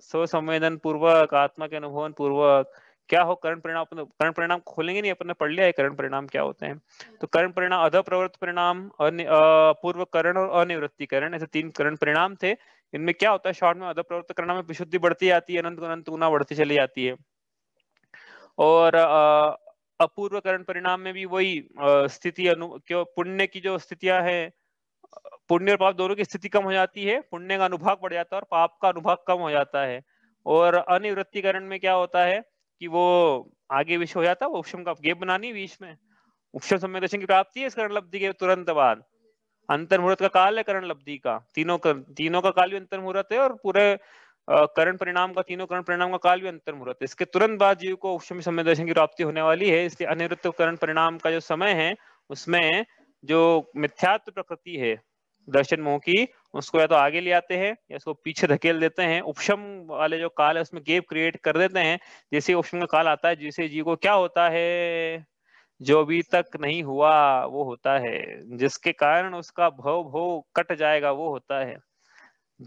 स्वसंवेदन पूर्वक, आत्मा के अनुभवन पूर्वक। क्या हो करण परिणाम, करण परिणाम खोलेंगे नहीं, अपन ने पढ़ लिया है करण परिणाम क्या होते हैं। तो करण परिणाम, अध प्रवृत्त परिणाम, पूर्व करण और अनिवृत्ति करण, ऐसे तीन करण परिणाम थे। इनमें क्या होता है शॉर्ट में, अध प्रवृत्त करण में विशुद्धि बढ़ती जाती है, अनंत अनंत गुना बढ़ती चली जाती है। और अपूर्व करण परिणाम में भी वही स्थिति क्यों पुण्य की जो स्थितियां हैं, पुण्य और पाप दोनों की स्थिति कम हो जाती है, पुण्य का अनुभाग बढ़ जाता है और पाप का अनुभाग कम हो जाता है। और अनिवृत्तिकरण में क्या होता है कि वो आगे विष हो जाता है, वो उपशम का गेप बनानी बीच में, उपशम सम्यक दर्शन की प्राप्ति है इस करण लब्धि के तुरंत बाद। अंतर्मुहूर्त का काल है करण लब्धि का, तीनों का काल भी अंतर्मुहूर्त है, और पूरे करण परिणाम का, तीनों करण परिणाम का काल भी अंतर्मुहूर्त है। इसके तुरंत बाद जीव को उपशम सम्यक दर्शन की प्राप्ति होने वाली है। इसलिए अनिवृत्त करण परिणाम का जो समय है उसमें जो मिथ्यात्व प्रकृति है दर्शन मोह की, उसको या तो आगे ले आते हैं या उसको पीछे धकेल देते हैं। उपशम वाले जो काल है उसमें गैप क्रिएट कर देते हैं। जैसे उपशम का काल आता है, जिसे जीव को क्या होता है, जो अभी तक नहीं हुआ वो होता है, जिसके कारण उसका भव भव कट जाएगा वो होता है,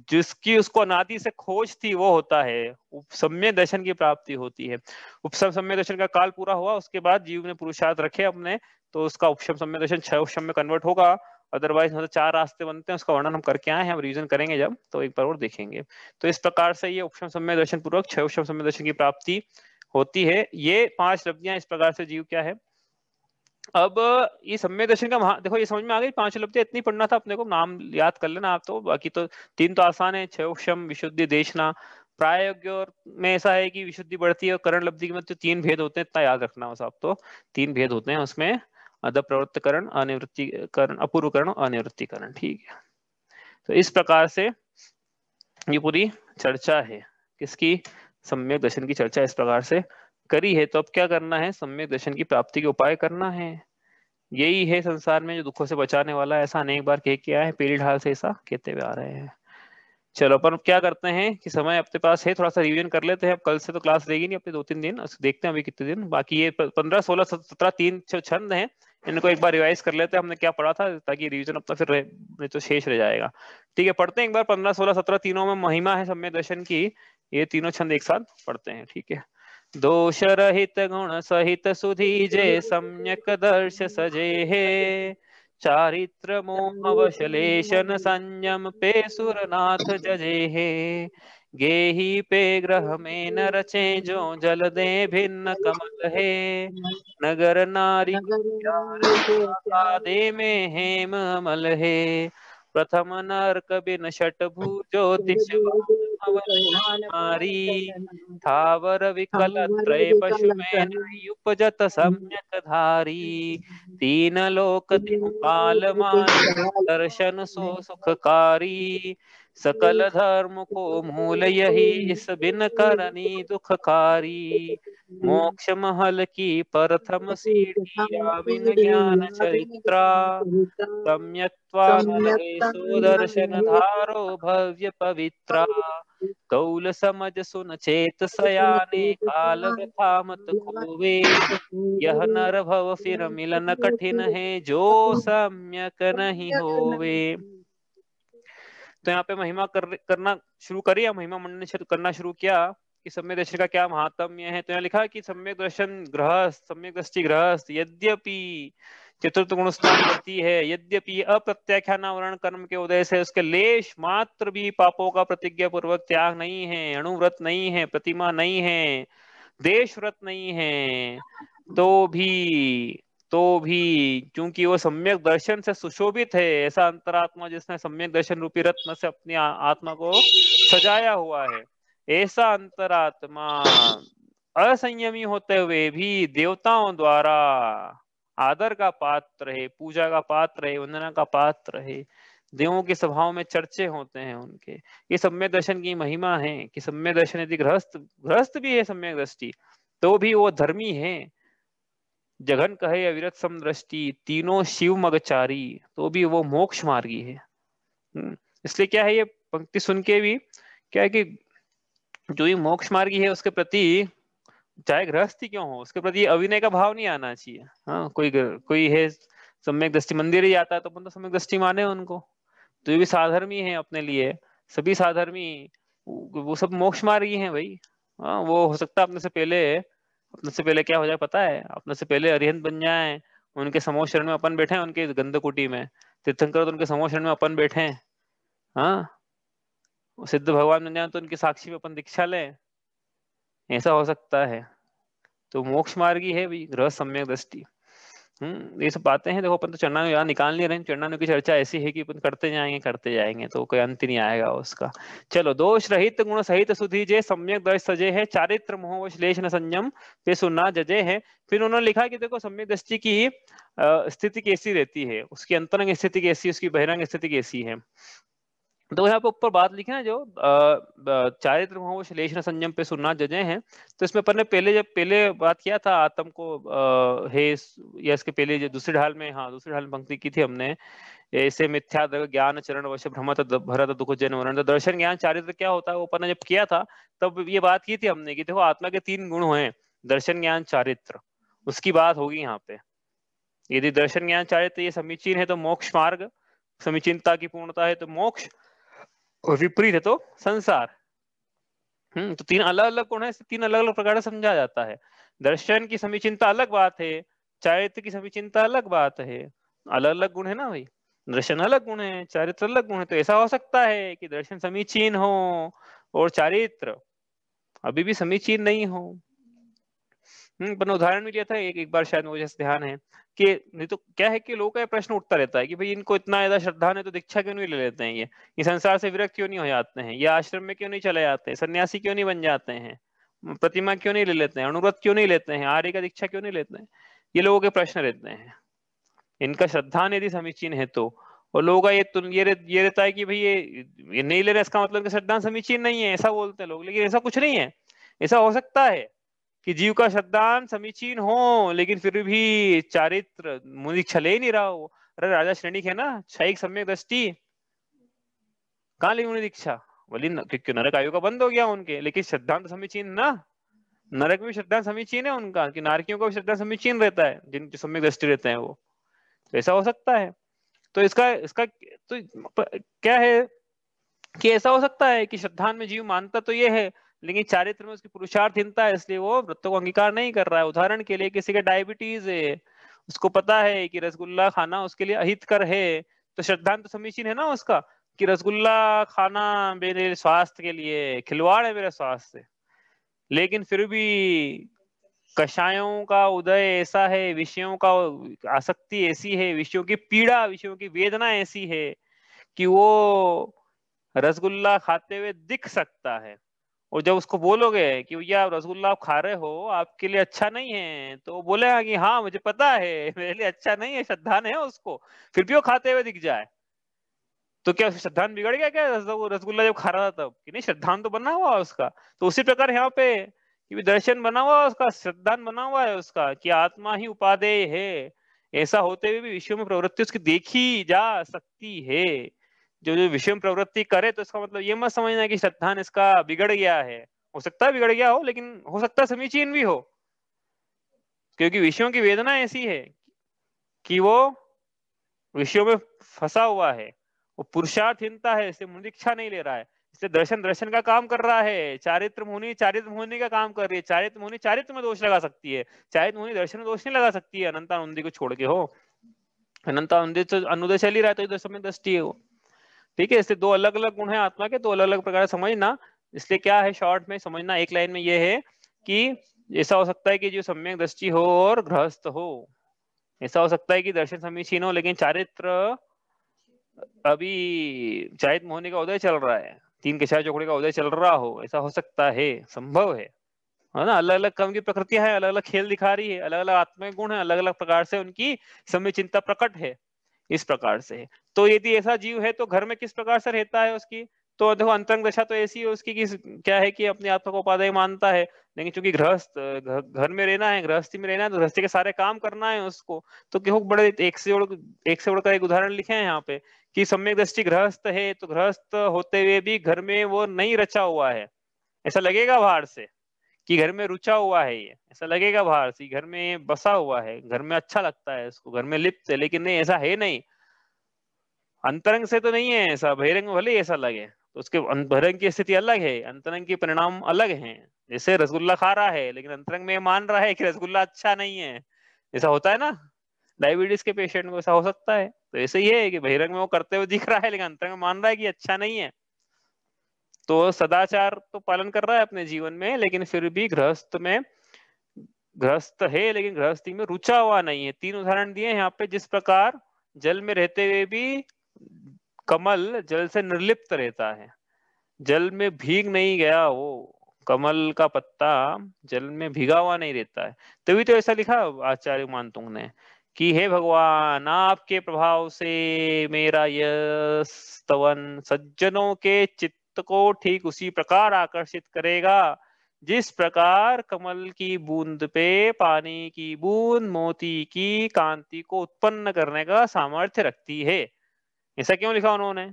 जिसकी उसको अनादि से खोज थी वो होता है। उपसम्य दर्शन की प्राप्ति होती है। उपसम सम्य दर्शन का काल पूरा हुआ, उसके बाद जीव ने पुरुषार्थ रखे अपने, तो उसका उपशम सम्य दर्शन 6 उपशम में कन्वर्ट होगा। अदरवाइज मतलब 4 रास्ते बनते हैं, उसका वर्णन हम करके आए हैं, हम रिवीजन करेंगे जब, तो एक बार और देखेंगे। तो इस प्रकार से ये उपशम सम्य दर्शन पूर्वक 6 उपशम सम्य दर्शन की प्राप्ति होती है। ये 5 लब्धियां इस प्रकार से जीव क्या है। अब ये सम्यक दर्शन का देखो ये समझ में आ गई, 5 लब्धियां इतनी पढ़ना था अपने को, नाम याद कर लेना आप, तो बाकी तो 3 तो आसान है, 6 उपशम, विशुद्धि, देशना। प्रायोग्य और में ऐसा है कि विशुद्धि बढ़ती है और करण लब्धि के मध्य 3 भेद होते हैं, इतना याद रखना बस आप, तो 3 भेद होते हैं उसमें, अध प्रवृत्तकरण, अनिवृत्तिकरण, अपूर्वकरण, अनिवृत्तिकरण, ठीक है। तो इस प्रकार से ये पूरी चर्चा है किसकी, सम्यक दर्शन की चर्चा इस प्रकार से करी है। तो अब क्या करना है, सम्यक दर्शन की प्राप्ति के उपाय करना है। यही है संसार में जो दुखों से बचाने वाला है, ऐसा अनेक बार कह के आए हैं, पीढ़ी ढाल से ऐसा कहते हुए आ रहे हैं। चलो अपन क्या करते हैं कि समय अपने पास है, थोड़ा सा रिवीजन कर लेते हैं। अब कल से तो क्लास रहेगी नहीं अपने 2-3 दिन, देखते हैं अभी कितने दिन बाकी। ये 15, 16, 17, 3 छंद हैं, इनको एक बार रिवाइज कर लेते हैं हमने क्या पढ़ा था, ताकि रिवीजन अपना फिर नहीं तो शेष रह जाएगा। ठीक है, पढ़ते हैं एक बार 15, 16, 17 तीनों में महिमा है सम्यक दर्शन की। ये तीनों छंद एक साथ पढ़ते हैं, ठीक है। दोष रहित गुण सहित सुधीजे सम्यक दर्श सजे है, चारित्र मोह वशलेशन संयम पे सुरनाथ जजे है, गेही पे ग्रह में न रचे जो जल दे भिन्न कमल है, नगर नारी को प्यार का दे में हेम अमल है, प्रथम नरक बिन षट भुजोतिष मारी, थावर विकल त्रय पशु में नहीं उपजत सम्यक धारी, तीन लोक तिहु काल मान दर्शन सो सुखकारी, सकल धर्म को मूल यही इस बिन करनी दुखकारी, मोक्ष महल की प्रथम सीढ़ी आविन ज्ञान चरित्रा, सम्यक्त्वा नरके सुदर्शन धारो भव्य पवित्रा, कौल समझ सुन चेत सयाने काल व्यथा मत खोवे, यह नर भव फिर मिलन कठिन है जो सम्यक नहीं होवे। तो यहाँ पे महिमा करना शुरू करी, या महिमा मंडन करना शुरू किया कि सम्यक दर्शन का क्या महात्म्य है। तो यहाँ लिखा कि सम्यक दर्शन गृहस्थ, सम्यक दृष्टि गृहस्थ, यद्यपि चतुर्थ गुण स्थान करती है, यद्यपि अप्रत्याख्यानावरण कर्म के उदय से उसके लेश मात्र भी पापों का प्रतिज्ञा पूर्वक त्याग नहीं है, अणुव्रत नहीं है, प्रतिमा नहीं है, देश व्रत नहीं है, तो भी क्योंकि वो सम्यक दर्शन से सुशोभित है, ऐसा अंतरात्मा जिसने सम्यक दर्शन रूपी रत्न से अपनी आत्मा को सजाया हुआ है, ऐसा अंतरात्मा असंयमी होते हुए भी देवताओं द्वारा आदर का पात्र है, पूजा का पात्र है, वंदना का पात्र है, देवों के स्वभाव में चर्चे होते हैं उनके। ये सम्यक दर्शन की महिमा है कि सम्यक दर्शन यदि गृहस्थ भी है सम्यक दृष्टि, तो भी वो धर्मी है। जघन कहे अविरत समदृष्टि, तीनों शिव मगचारी, तो भी वो मोक्ष मार्गी है। इसलिए क्या है, ये पंक्ति सुन के भी क्या है कि जो ये मोक्ष मार्गी है उसके प्रति, चाहे गृहस्थी क्यों हो, उसके प्रति अविनय का भाव नहीं आना चाहिए। हाँ, कोई है सम्यक दृष्टि, मंदिर ही आता है तो अपन तो सम्यक दृष्टि माने उनको, तो ये भी साधर्मी है अपने लिए, सभी साधर्मी वो सब मोक्ष मार्गी हैं भाई। हाँ, वो हो सकता है अपने से पहले क्या हो जाए पता है, अपने से पहले अरिहंत बन जाए, उनके समोह शरण में अपन बैठे हैं, उनके गंधकुटी में तीर्थंकर तो उनके समोह शरण में अपन बैठे हैं। हाँ, सिद्ध भगवान बन जाए तो उनकी साक्षी में अपन दीक्षा लें, ऐसा हो सकता है। तो मोक्ष मार्गी है भी गृह सम्यक दृष्टि। ये सब बातें हैं, देखो अपन तो चरणानु यहाँ निकाल नहीं रहे हैं, चरणानु की चर्चा ऐसी है कि अपन करते जाएंगे तो कोई अंत नहीं आएगा उसका। चलो, दोष रहित गुण सहित सुधीजे सम्यक दर्श सजे है, चारित्र मोह श्लेष न संयम पे सुना जजे है। फिर उन्होंने लिखा कि देखो सम्यक दृष्टि की स्थिति कैसी रहती है, उसकी अंतरंग स्थिति कैसी, उसकी बहिरंग स्थिति कैसी है। तो यहाँ पे ऊपर बात लिखी है जो चारित्र मोह श्लेषण संयम पे सुनना जजे हैं, तो इसमें अपन ने पहले बात किया था आत्म को या इसके पहले जो दूसरी ढाल में, हाँ दूसरी ढाल में पंक्ति की थी हमने, ऐसे मिथ्या ज्ञान चरण वश भ्रमत भरत दुख जन वरण। तो दर्शन ज्ञान चारित्र क्या होता है वो अपन ने जब किया था तब ये बात की थी हमने कि देखो आत्मा के 3 गुण हैं, दर्शन ज्ञान चारित्र, उसकी बात होगी यहाँ पे। यदि दर्शन ज्ञान चारित्र ये समीचीन है तो मोक्ष मार्ग, समीचीनता की पूर्णता है तो मोक्ष, और विपरीत है तो संसार। तो 3 अलग अलग गुण है, 3 अलग अलग प्रकार से समझा जाता है। दर्शन की समीचीनता अलग बात है, चारित्र की समीचीनता अलग बात है, अलग अलग गुण है ना भाई। दर्शन अलग गुण है, चारित्र अलग गुण है, तो ऐसा हो सकता है कि दर्शन समीचीन हो और चारित्र अभी भी समीचीन नहीं हो। पर उदाहरण भी दिया था एक बार, शायद मुझे ध्यान है कि नहीं तो क्या है कि लोगों का प्रश्न उठता रहता है कि भाई इनको इतना ज्यादा श्रद्धा है तो दीक्षा क्यों नहीं ले लेते हैं, ये संसार से विरक्त क्यों नहीं हो जाते हैं, ये आश्रम में क्यों नहीं चले जाते हैं, सन्यासी क्यों नहीं बन जाते हैं, प्रतिमा क्यों नहीं ले लेते हैं, अनुव्रत क्यों नहीं लेते हैं, आर्य का दीक्षा क्यों नहीं लेते हैं, ये लोगों के प्रश्न रहते हैं। इनका श्रद्धा यदि समीचीन है तो, और लोगों का ये रहता है कि भाई ये नहीं ले रहे इसका मतलब कि श्रद्धा समीचीन नहीं है, ऐसा बोलते हैं लोग। लेकिन ऐसा कुछ नहीं है। ऐसा हो सकता है कि जीव का श्रद्धान समीचीन हो लेकिन फिर भी चारित्र मुझे छले ही नहीं रहा हो। अरे राजा श्रेणिक है ना, क्षयिक सम्यक दृष्टि, कहाँ ली उन्हें दीक्षा, बोली क्योंकि नरक आयु का बंद हो गया उनके, लेकिन श्रद्धांत समीचीन ना, नरक में श्रद्धा समीचीन है उनका, कि नारकियों का भी श्रद्धा समीचीन रहता है जिनके सम्यक दृष्टि रहते हैं वो। तो ऐसा हो सकता है। तो इसका इसका तो क्या है कि ऐसा हो सकता है कि श्रद्धान में जीव मानता तो ये है लेकिन चारित्र में उसकी पुरुषार्थहीनता है, इसलिए वो व्रतों को अंगीकार नहीं कर रहा है। उदाहरण के लिए किसी का डायबिटीज है, उसको पता है कि रसगुल्ला खाना उसके लिए अहितकर है, तो श्रद्धांत तो समीचीन है ना उसका, कि रसगुल्ला खाना मेरे स्वास्थ्य के लिए खिलवाड़ है मेरे स्वास्थ्य से। लेकिन फिर भी कषायों का उदय ऐसा है, विषयों का आसक्ति ऐसी है, विषयों की पीड़ा, विषयों की वेदना ऐसी है कि वो रसगुल्ला खाते हुए दिख सकता है। और जब उसको बोलोगे कि भैया आप रसगुल्ला आप खा रहे हो आपके लिए अच्छा नहीं है, तो वो बोलेगा कि हाँ मुझे पता है मेरे लिए अच्छा नहीं है, श्रद्धान है उसको, फिर भी वो खाते हुए दिख जाए, तो क्या श्रद्धान बिगड़ गया क्या? वो रसगुल्ला जब खा रहा था तब, कि नहीं श्रद्धान तो बना हुआ उसका। तो उसी प्रकार यहाँ पे कि भी दर्शन बना हुआ है उसका, श्रद्धान बना हुआ है उसका, कि आत्मा ही उपादेय है, ऐसा होते हुए भी विषयों में प्रवृत्ति उसकी देखी जा सकती है। जो जो विषय में प्रवृत्ति करे तो इसका मतलब ये मत समझना कि श्रद्धान इसका बिगड़ गया है। हो सकता है बिगड़ गया हो, लेकिन हो सकता है समीचीन भी हो, क्योंकि विषयों की वेदना ऐसी है कि वो विषयों में फंसा हुआ है, वो पुरुषार्थहीनता है, इससे मुनिक्षा नहीं ले रहा है, इससे दर्शन दर्शन का काम कर रहा है, चारित्र मुनि का काम कर रही है। चारित्र मुनि चारित्र में दोष लगा सकती है, चारित्र मुनि दर्शन में दोष नहीं लगा सकती है, अनंतानुंदी को छोड़ के। हो अनंतानुंदी तो अनुदय चल ही रहा है तो इधर समय दृष्टि है वो। ठीक है, इससे 2 अलग अलग गुण है आत्मा के, 2 अलग अलग प्रकार से समझना। इसलिए क्या है शॉर्ट में समझना एक लाइन में ये है कि ऐसा हो सकता है कि जो सम्यक दृष्टि हो और गृहस्थ हो, ऐसा हो सकता है कि दर्शन समीचीन हो लेकिन चारित्र अभी चारित्र मोहनी का उदय चल रहा है, 3 कषाय चौकड़ी का उदय चल रहा हो, ऐसा हो सकता है, संभव है ना। अलग अलग कर्म की प्रकृतियां है, अलग अलग खेल दिखा रही है, अलग अलग आत्मिक गुण है, अलग अलग प्रकार से उनकी समीचीनता प्रकट है, इस प्रकार से। तो यदि ऐसा जीव है तो घर में किस प्रकार से रहता है उसकी, तो देखो अंतरंग दशा तो ऐसी है उसकी कि क्या है कि अपने आत्मा को उपादेय मानता है, लेकिन चूंकि गृहस्थ घर में रहना है, गृहस्थी में रहना है, तो गृहस्थी के सारे काम करना है उसको। तो क्यों बड़े एक से बढ़कर एक उदाहरण लिखे हैं यहाँ पे कि सम्यक दृष्टि गृहस्थ है, तो गृहस्थ होते हुए भी घर में वो नहीं रचा हुआ है, ऐसा लगेगा बाहर से कि घर में रुचा हुआ है, ये ऐसा लगेगा बाहर से घर में बसा हुआ है, घर में अच्छा लगता है उसको, घर में लिप्त है, लेकिन नहीं ऐसा है नहीं। अंतरंग से तो नहीं है ऐसा, बहिरंग में भले ही ऐसा लगे तो उसके बहिरंग की स्थिति अलग है, अंतरंग के परिणाम अलग हैं। जैसे रसगुल्ला खा रहा है लेकिन अंतरंग में मान रहा है कि रसगुल्ला अच्छा नहीं है, ऐसा होता है ना डायबिटीज के पेशेंट को, ऐसा हो सकता है। तो ऐसे ही है कि बहिरंग में वो करते हुए दिख रहा है लेकिन अंतरंग में मान रहा है कि अच्छा नहीं है। तो सदाचार तो पालन कर रहा है अपने जीवन में, लेकिन फिर भी गृहस्थ है लेकिन गृहस्थी में रुचा हुआ नहीं है। 3 उदाहरण दिए यहाँ पे, जिस प्रकार जल में रहते हुए भी कमल जल से निर्लिप्त रहता है, जल में भीग नहीं गया वो, कमल का पत्ता जल में भीगा हुआ नहीं रहता है। तभी तो ऐसा लिखा आचार्य मानतुंग ने कि हे भगवान, आपके प्रभाव से मेरा यह स्तवन सज्जनों के चित्त को ठीक उसी प्रकार आकर्षित करेगा जिस प्रकार कमल की बूंद पे पानी की बूंद मोती की कांति को उत्पन्न करने का सामर्थ्य रखती है। ऐसा क्यों लिखा उन्होंने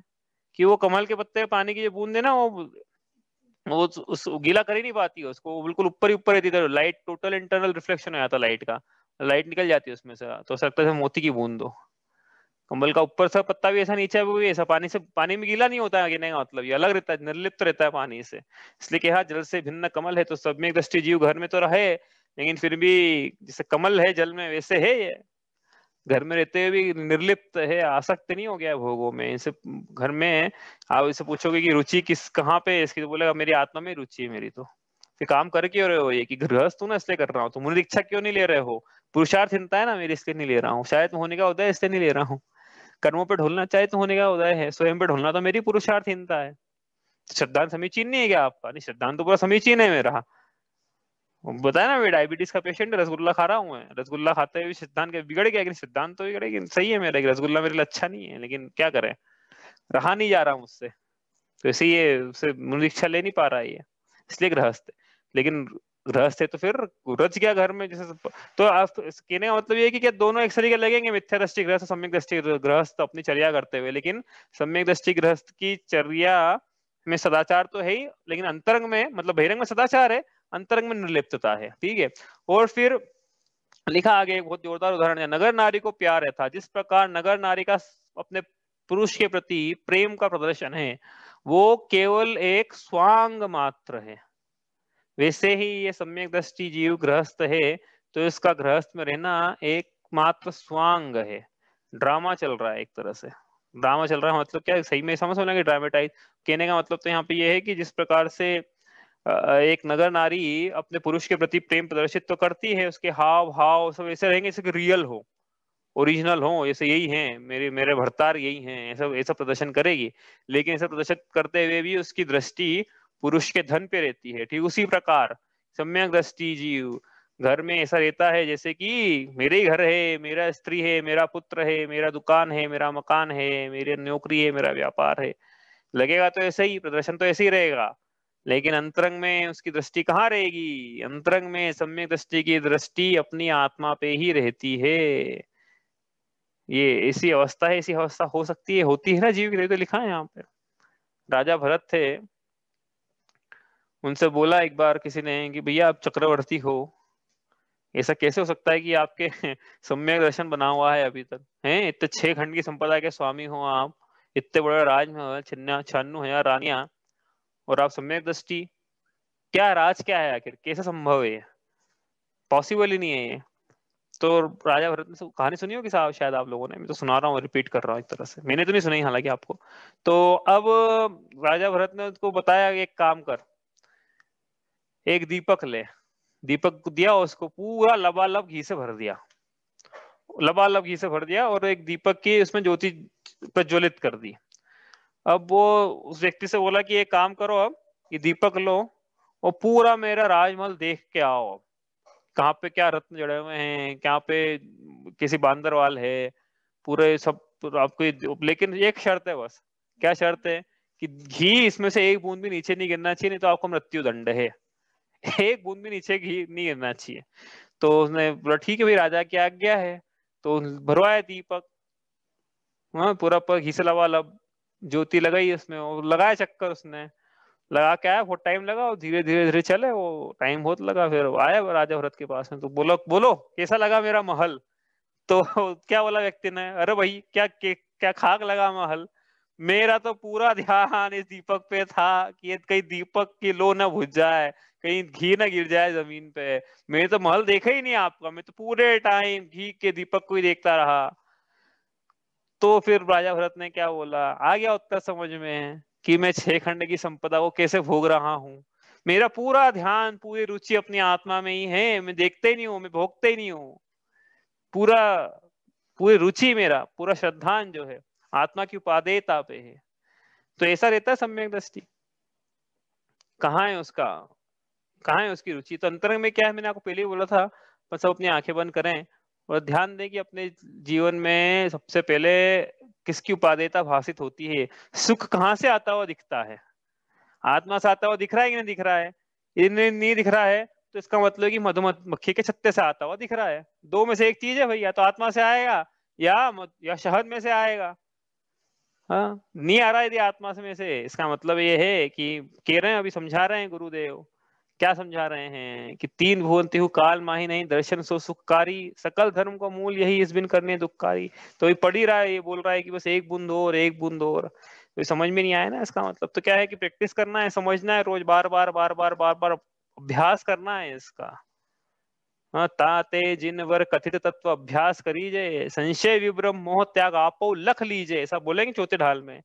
कि वो कमल के पत्ते पानी की जो बूंद है ना, वो उस गीला कर ही नहीं पाती है उसको, वो बिल्कुल ऊपर ही ऊपर रहती है, लाइट टोटल इंटरनल रिफ्लेक्शन हो जाता है लाइट का, लाइट निकल जाती है उसमें से, तो सकता है मोती की बूंद हो। कमल का ऊपर से पत्ता भी ऐसा, नीचे है वो भी ऐसा, पानी से, पानी में गीला नहीं होता है, गिरने का मतलब ये अलग रहता है, निर्लिप्त रहता है पानी से। इसलिए कहा जल से भिन्न कमल है, तो सम्यक दृष्टि जीव घर में तो रहे, लेकिन फिर भी जैसे कमल है जल में वैसे है ये, घर में रहते हुए भी निर्लिप्त है, आसक्त नहीं हो गया है भोगों में। इसे घर में आप इसे पूछोगे कि रुचि किस कहाँ पे है इसकी, तो बोलेगा मेरी आत्मा में रुचि है मेरी। तो फिर काम कर क्यों रहे हो, ये कि गृहस्थ हूं ना इसलिए कर रहा हूँ, तो मुझे दीक्षा क्यों नहीं ले रहे हो, पुरुषार्थहीनता है ना मेरी इसलिए नहीं ले रहा हूँ, शायद होने का उदय इसलिए नहीं ले रहा हूँ, कर्मों पे ढोलना चाहे तो होने का उदय है, स्वयं पे ढोलना तो मेरी पुरुषार्थहीनता है। श्रद्धांत समीचीन नहीं है क्या आपका, नहीं श्रद्धांत तो पूरा समीचीन है मेरा, बताया ना मैं डायबिटीज का पेशेंट, रसगुल्ला खा रहा हूँ मैं, रसगुल्ला खाते हुए सिद्धांत के बिगड़ गया, लेकिन सिद्धांत तो बिगड़ेगी, सही है मेरा, रसगुल्ला मेरे लिए अच्छा नहीं है, लेकिन क्या करें, रहा नहीं जा रहा मुझसे, तो इसे ये उसे मुनीक्षा ले नहीं पा रहा है ये, इसलिए गृहस्थ है। लेकिन गृहस्थ है तो फिर रच गया घर में जैसे तो आप कहने का मतलब ये है कि क्या दोनों एक तरीके लगेंगे, मिथ्या दृष्टि गृहस्थ, सम्यक दृष्टि गृहस्थ अपनी चर्या करते हुए, लेकिन सम्यक दृष्टि गृहस्थ की चर्या में सदाचार तो है ही, लेकिन अंतरंग में, मतलब बहिरंग में सदाचार है, अंतरंग में निर्लिप्तता है, ठीक है। और फिर लिखा आगे एक बहुत जोरदार उदाहरण है, नगर नारी को प्यार है था, जिस प्रकार नगर नारी का अपने पुरुष के प्रति प्रेम का प्रदर्शन है वो केवल एक स्वांग मात्र है, वैसे ही ये सम्यक दृष्टि जीव गृहस्थ है तो इसका गृहस्थ में रहना एक मात्र स्वांग है, ड्रामा चल रहा है एक तरह से, ड्रामा चल रहा है मतलब क्या, सही में समझ में ड्रामेटाइज, कहने का मतलब तो यहाँ पे ये है कि जिस प्रकार से एक नगर नारी अपने पुरुष के प्रति प्रेम प्रदर्शित तो करती है, उसके हाव भाव सब ऐसे रहेंगे जैसे रियल हो, ओरिजिनल हो, जैसे यही हैं मेरे मेरे भरतार यही हैं, ऐसा ऐसा प्रदर्शन करेगी, लेकिन ऐसा प्रदर्शन करते हुए भी उसकी दृष्टि पुरुष के धन पे रहती है। ठीक उसी प्रकार सम्यक दृष्टि जीव घर में ऐसा रहता है जैसे कि मेरे ही घर है, मेरा स्त्री है, मेरा पुत्र है, मेरा दुकान है, मेरा मकान है, मेरी नौकरी है, मेरा व्यापार है, लगेगा तो ऐसे ही, प्रदर्शन तो ऐसे ही रहेगा, लेकिन अंतरंग में उसकी दृष्टि कहाँ रहेगी, अंतरंग में सम्यक दृष्टि की दृष्टि अपनी आत्मा पे ही रहती है। ये ऐसी अवस्था है, ऐसी अवस्था हो सकती है, होती है ना जीव की, तो लिखा है यहाँ पे। राजा भरत थे, उनसे बोला एक बार किसी ने कि भैया आप चक्रवर्ती हो, ऐसा कैसे हो सकता है कि आपके सम्यक दर्शन बना हुआ है अभी तक, हैं इतने 6 खंड की संपदा के स्वामी हो आप, इतने बड़े राजमहल, 96,000 रानियां, और आप सम्यक दृष्टि, क्या राज क्या है आखिर, कैसे संभव है, पॉसिबल ही नहीं है ये। तो राजा भरत ने कहानी सुनी होगी साहब शायद आप लोगों ने, मैं तो सुना रहा हूँ, रिपीट कर रहा हूँ एक तरह से, मैंने तो नहीं सुनाई हालांकि आपको। तो अब राजा भरत ने उसको बताया कि एक काम कर, एक दीपक ले, दीपक दिया उसको, पूरा लबालब घी से भर दिया, लबालब घी से भर दिया, और एक दीपक की उसमें ज्योति प्रज्वलित कर दी। अब वो उस व्यक्ति से बोला कि एक काम करो, अब ये दीपक लो और पूरा मेरा राजमहल देख के आओ, कहाँ पे क्या रत्न जड़े हुए हैं, कहाँ पे किसी बांदरवाल है, पूरे सब आपको, लेकिन एक शर्त है बस, क्या शर्त है कि घी इसमें से एक बूंद भी नीचे नहीं गिरना चाहिए, नहीं तो आपको मृत्यु दंड है। एक बूंद भी नीचे घी नहीं गिरना चाहिए। तो उसने बोला ठीक है भाई, राजा की आज्ञा है, तो भरवाया दीपक, हाँ पूरा पर घी से लबालब, ज्योति लगाई उसमें और लगाया चक्कर उसने, लगा के आया, बहुत टाइम लगा, और धीरे धीरे धीरे चले, वो टाइम बहुत लगा, फिर आया राजा भरत के पास में, तो बोलो बोलो कैसा लगा मेरा महल। तो क्या बोला व्यक्ति ने, अरे भाई क्या क्या खाक लगा महल, मेरा तो पूरा ध्यान इस दीपक पे था कि ये कहीं दीपक की लो ना बुझ जाए, कहीं घी ना गिर जाए जमीन पे, मैंने तो महल देखा ही नहीं आपका, मैं तो पूरे टाइम घी के दीपक को ही देखता रहा। तो फिर राजा भरत ने क्या बोला, आ गया उत्तर समझ में कि मैं 6 खंड की संपदा को कैसे भोग रहा हूँ, मेरा पूरा ध्यान पूरी रुचि अपनी आत्मा में ही है, मैं देखते ही नहीं हूँ, मैं भोगते ही नहीं हूँ, पूरा पूरी रुचि मेरा पूरा श्रद्धान जो है आत्मा की उपादेयता पे है। तो ऐसा रहता है सम्यक दृष्टि, कहाँ है उसका, कहाँ है उसकी रुचि, तो अंतरंग में क्या है, मैंने आपको पहले ही बोला था, बस सब अपनी आंखें बंद करें और ध्यान दें कि अपने जीवन में सबसे पहले किसकी उपादेयता भाषित होती है। सुख कहाँ से आता हुआ दिखता है? आत्मा से आता हुआ दिख रहा है कि नहीं दिख रहा है? इन्हें नहीं दिख रहा है तो इसका मतलब है कि मधुमक्खी के छत्ते से आता हुआ दिख रहा है। दो में से एक चीज है भाई, या तो आत्मा से आएगा या शहद में से आएगा। हाँ, नहीं आ रहा है यदि आत्मा से में से, इसका मतलब ये है कि कह रहे हैं, अभी समझा रहे हैं गुरुदेव, क्या समझा रहे हैं कि तीन भुवन तिहु काल माही नहीं, दर्शन सो सुखकारी, सकल धर्म का मूल यही इस बिन करने दुखकारी। तो ये पढ़ ही रहा है, ये बोल रहा है कि बस एक बूंद और, एक बूंद और। तो समझ में नहीं आया ना, इसका मतलब तो क्या है कि प्रैक्टिस करना है, समझना है, रोज बार बार बार बार बार बार अभ्यास करना है इसका। हाँ, ताते जिन वर कथित तत्व अभ्यास करीजे, संशय विभ्रम मोह त्याग आपो लख लीजे, ऐसा बोलेंगे चौथे ढाल में।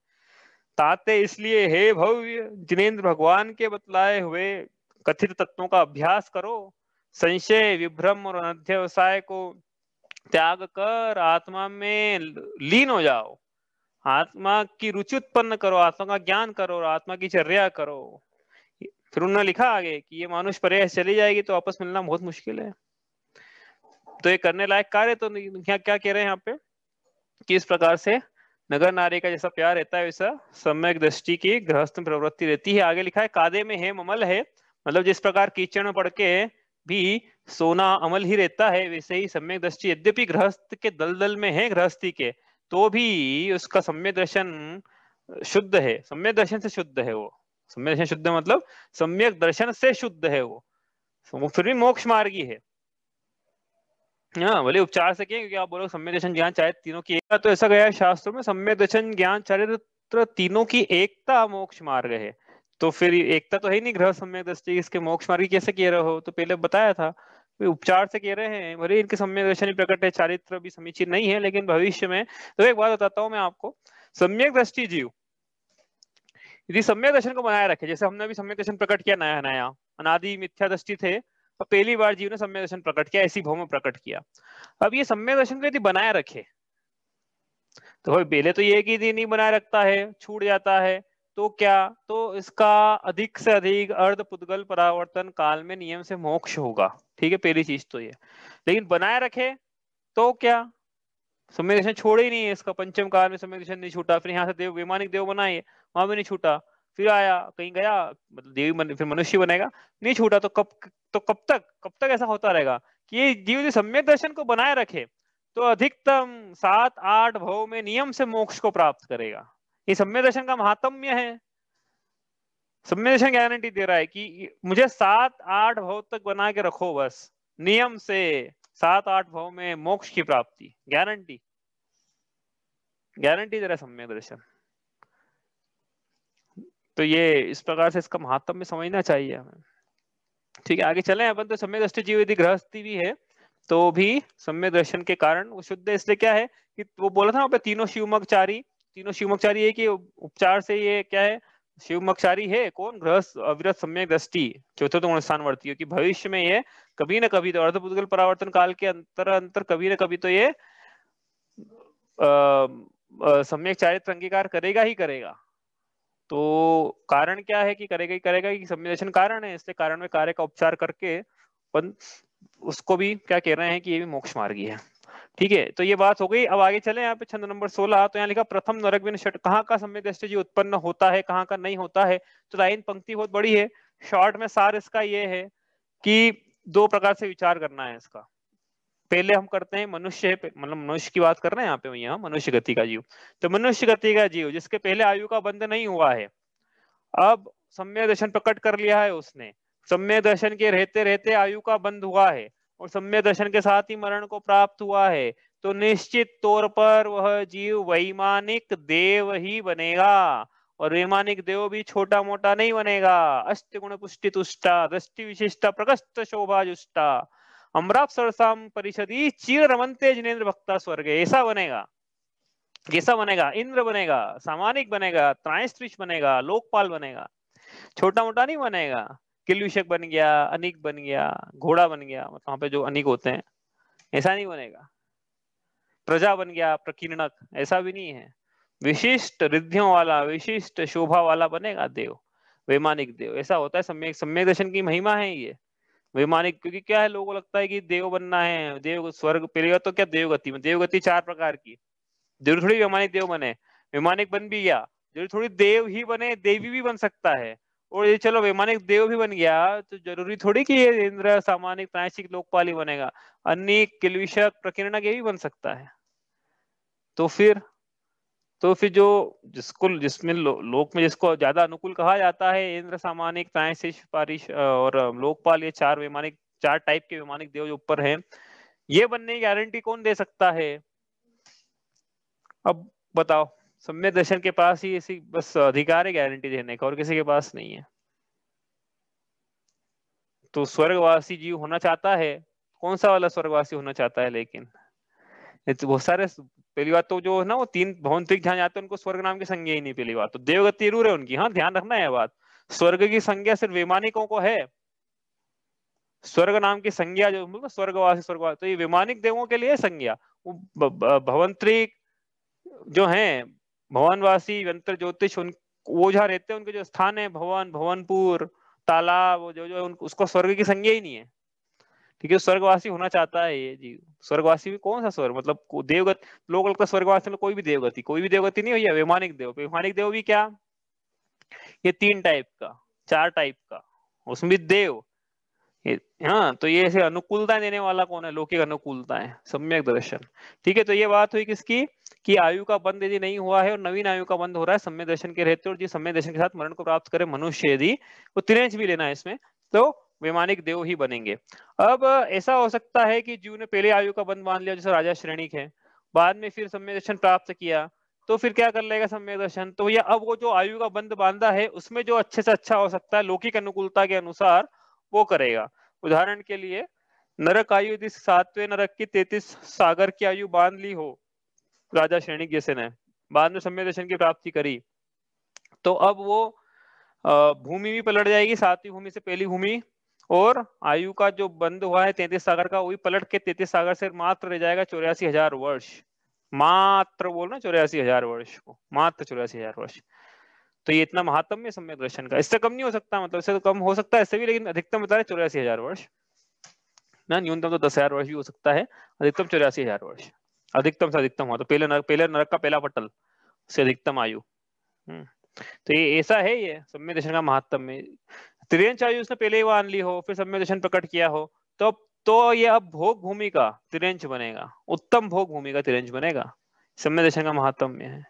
ताते इसलिए हे भव्य, जिनेन्द्र भगवान के बतलाए हुए कथित तत्वों का अभ्यास करो, संशय विभ्रम और अनध्यवसाय को त्याग कर आत्मा में लीन हो जाओ, आत्मा की रुचि उत्पन्न करो, आत्मा का ज्ञान करो और आत्मा की चर्या करो। फिर उन्होंने लिखा आगे कि ये मानुष प्रयास चली जाएगी तो वापस मिलना बहुत मुश्किल है। तो ये करने लायक कार्य तो नहीं। क्या क्या कह रहे हैं यहाँ पे कि इस प्रकार से नगर नारी का जैसा प्यार रहता है वैसा सम्यक दृष्टि की गृहस्थ में प्रवृत्ति रहती है। आगे लिखा है कादे में है अमल है, मतलब जिस प्रकार कीचड़ में पड़ के भी सोना अमल ही रहता है, वैसे ही सम्यक दृष्टि यद्यपि गृहस्थ के दलदल में है गृहस्थी के, तो भी उसका सम्यक दर्शन शुद्ध है। सम्यक दर्शन से शुद्ध है वो। सम्यक दर्शन शुद्ध मतलब सम्यक दर्शन से शुद्ध है वो फिर भी मोक्ष मार्गी है। हाँ, भले उपचार से किए, क्योंकि आप बोलो सम्यक दर्शन ज्ञान चारित्र तीनों की एकता, तो ऐसा गया है शास्त्रों में, सम्यक दर्शन ज्ञान चारित्र तीनों की एकता मोक्ष मार्ग है। तो फिर एकता तो है ही नहीं गृह सम्यक दृष्टि, इसके मोक्ष मार्ग कैसे कह रहे हो? तो पहले बताया था, उपचार से कह रहे हैं, भले इनके सम्यक दर्शन ही प्रकट है, चारित्र भी समीचीन नहीं है, लेकिन भविष्य में। तो एक बात बताता हूँ मैं आपको, सम्यक दृष्टि जीव यदि सम्यक दर्शन को बनाए रखे, जैसे हमने भी सम्यक दर्शन प्रकट किया नया नया, अनादि मिथ्या दृष्टि थे, और पहली बार जीव ने सम्यक दर्शन प्रकट किया, ऐसी भाव में प्रकट किया। अब ये सम्यक दर्शन को यदि बनाए रखे, तो भाई पहले तो ये कि यदि नहीं बनाए रखता है, छूट जाता है, तो क्या, तो इसका अधिक से अधिक अर्ध पुद्गल परावर्तन काल में नियम से मोक्ष होगा। ठीक है, पहली चीज तो ये। लेकिन बनाए रखे तो क्या, सम्यक दर्शन छोड़े ही नहीं है इसका, पंचम काल में सम्यक दर्शन नहीं छूटा, फिर यहाँ से देव वैमानिक देव बनाए, वहां भी नहीं छूटा, फिर आया कहीं गया, मतलब देवी फिर मनुष्य बनेगा, नहीं छूटा, तो कब तक ऐसा होता रहेगा कि ये जीव जो सम्यक दर्शन को बनाए रखे, तो अधिकतम 7-8 भव में नियम से मोक्ष को प्राप्त करेगा। ये सम्यक दर्शन का महात्म्य है। सम्यक दर्शन गारंटी दे रहा है कि मुझे 7-8 भव तक बना के रखो, बस नियम से 7-8 भव में मोक्ष की प्राप्ति, गारंटी गारंटी दे रहा है सम्यक दर्शन। तो ये इस प्रकार से इसका महात्म्य समझना चाहिए हमें। ठीक है, आगे चले अपन। तो सम्यक दृष्टि जीव यदि गृहस्थी भी है तो भी सम्यक दर्शन के कारण वो शुद्ध है। इसलिए क्या है कि वो बोला था वहां पे तीनों शिवमकचारी है कि उपचार से ये क्या है, शिवमकचारी है कौन, गृहस्थ अविरत सम्यक दृष्टि चौथे तो स्थानवर्ती है, कि भविष्य में ये कभी ना कभी तो अर्धपुद्गल परावर्तन काल के अंतर कभी ना कभी तो ये सम्यक चारित्र अंगीकार करेगा ही करेगा। तो कारण क्या है कि करेगा ही करेगा, कि सम्यक दर्शन कारण है, इसलिए कारण में कार्य का उपचार करके अपन उसको भी क्या कह रहे हैं कि ये भी मोक्ष मार्गी है। ठीक है, तो ये बात हो गई। अब आगे चले यहाँ पे छंद नंबर 16। तो यहाँ लिखा प्रथम नरक बिन षट, कहाँ का सम्यक दृष्टि जी उत्पन्न होता है, कहाँ का नहीं होता है। तो लाइन पंक्ति बहुत बड़ी है, शॉर्ट में सार इसका ये है कि दो प्रकार से विचार करना है इसका। पहले हम करते हैं मनुष्य, मतलब मनुष्य की बात कर रहे हैं यहाँ पे, यहाँ मनुष्य गति का जीव। तो मनुष्य गति का जीव जिसके पहले आयु का बंध नहीं हुआ है, अब सम्यक दर्शन प्रकट कर लिया है उसने, सम्यक दर्शन के रहते रहते आयु का बंध हुआ है और सम्यक दर्शन के साथ ही मरण को प्राप्त हुआ है, तो निश्चित तौर पर वह जीव वैमानिक देव ही बनेगा। और वैमानिक देव भी छोटा मोटा नहीं बनेगा। अष्ट गुण पुष्टि तुष्टा, दृष्टि विशिष्टा, प्रकस्त शोभा जुष्टा, अमराप सरसाम परिषदी चीर रमनते जिनेन्द्र भक्ता स्वर्ग, ऐसा बनेगा। कैसा बनेगा? इंद्र बनेगा, सामानिक बनेगा, त्रायस्त्रिश बनेगा, लोकपाल बनेगा। छोटा मोटा नहीं बनेगा, किलविषक बन गया, अनिक बन गया, घोड़ा बन गया, मतलब वहां पे जो अनिक होते हैं, ऐसा नहीं बनेगा। प्रजा बन गया, प्रकीर्णक, ऐसा भी नहीं है। विशिष्ट रिद्धियों वाला, विशिष्ट शोभा वाला बनेगा देव, वैमानिक देव। ऐसा होता है, सम्यक दर्शन की महिमा है ये। वैमानिक, क्योंकि क्या है, लोगों को लगता है कि देव बनना है, देव स्वर्ग, पहली बात तो क्या देवगति में, देवगति 4 प्रकार की, जरूर थोड़ी वैमानिक देव बने, वैमानिक बन भी गया जरूर थोड़ी देव ही बने, देवी भी बन सकता है। और ये चलो वैमानिक देव भी बन गया तो जरूरी थोड़ी कि ये इंद्र सामानिक प्रायश्चिक लोकपाल ही बनेगा, अन्य किल्विषक प्रकीर्णक ये भी बन सकता है। तो फिर जो जिसको जिसमें लोक में जिसको ज्यादा अनुकूल कहा जाता है, इंद्र सामानिक प्रायश्चिक पारिश और लोकपाल, ये 4 वैमानिक, 4 टाइप के वैमानिक देव जो ऊपर हैं, ये बनने की गारंटी कौन दे सकता है? अब बताओ, सम्यक दर्शन के पास ही ऐसी बस अधिकार है गारंटी देने का, और किसी के पास नहीं है। तो स्वर्गवासी जीव होना चाहता है, कौन सा वाला स्वर्गवासी होना चाहता है? लेकिन ये तो बहुत सारे, पहली बात तो जो है ना वो 3 भौतिक जहां जाते हैं उनको स्वर्ग नाम की संज्ञा ही नहीं, पहली बात तो देवगति जरूर है उनकी, हाँ ध्यान रखना है बात, स्वर्ग की संज्ञा सिर्फ वैमानिकों को है, स्वर्ग नाम की संज्ञा जो मतलब स्वर्गवासी स्वर्गवासी, तो ये वैमानिक देवों के लिए संज्ञा। वो भवंतरी जो है, भवनवासी यंत्र ज्योतिष, उन वो जहाँ रहते हैं उनके जो स्थान है, भवन, भवनपुर, तालाब, वो जो जो उसको स्वर्ग की संज्ञा ही नहीं है। ठीक है, स्वर्गवासी होना चाहता है ये जीव। स्वर्गवासी भी कौन सा स्वर्ग, मतलब देवगत, लोग लगता है स्वर्गवासी में कोई भी देवगति नहीं हुई है, वैमानिक देव, वैमानिक देव भी क्या, ये 3 टाइप का, 4 टाइप का, उसमें भी देव। हाँ, तो ये ऐसे अनुकूलता देने वाला कौन है? लौकिक अनुकूलता है, सम्यक दर्शन। ठीक है, तो ये बात हुई किसकी, कि आयु का बंध यदि नहीं हुआ है और नवीन आयु का बंध हो रहा है सम्यक दर्शन के रहते, और जिस सम्यक दर्शन के साथ मरण को प्राप्त करे मनुष्य, यदि वो तिरेंच भी लेना है इसमें, तो वैमानिक देव ही बनेंगे। अब ऐसा हो सकता है कि जीव ने पहले आयु का बंध मान लिया, जैसे राजा श्रेणिक है, बाद में फिर सम्यक दर्शन प्राप्त किया, तो फिर क्या कर लेगा सम्यक दर्शन, तो ये अब वो जो आयु का बंध बांधा है उसमें जो अच्छे से अच्छा हो सकता है लौकिक अनुकूलता के अनुसार वो करेगा। उदाहरण के लिए, नरक आयु यदि 7वें नरक की 33 सागर की आयु बांध ली हो राजा श्रेणिक जैसे ने, बाद में सम्यक दर्शन की प्राप्ति करी, तो अब वो भूमि भी पलट जाएगी, 7वीं भूमि से पहली भूमि, और आयु का जो बंद हुआ है 33 सागर का, वही पलट के 33 सागर से मात्र रह जाएगा 84,000 वर्ष, मात्र बोलना 84,000 वर्ष को, मात्र 84,000 वर्ष। तो ये इतना महात्म्य सम्यक दर्शन का, इससे कम नहीं हो सकता, मतलब इससे तो कम हो सकता है इससे भी, लेकिन अधिकतम बता रहे 84,000 वर्ष ना, न्यूनतम तो 10,000 वर्ष भी हो सकता है, अधिकतम 84,000 वर्ष, अधिकतम से अधिकतम हुआ तो पहले नरक का पहला पटल से अधिकतम आयु। तो ये ऐसा है, ये सम्यक दर्शन का महात्म्य। तिर्यंच आयु उसने पहले ही मान ली हो, फिर सम्यक दर्शन प्रकट किया हो, तो ये अब भोग भूमि का तिर्यंच बनेगा, उत्तम भोग भूमि का तिर्यंच बनेगा, सम्यक दर्शन का महात्म्य है।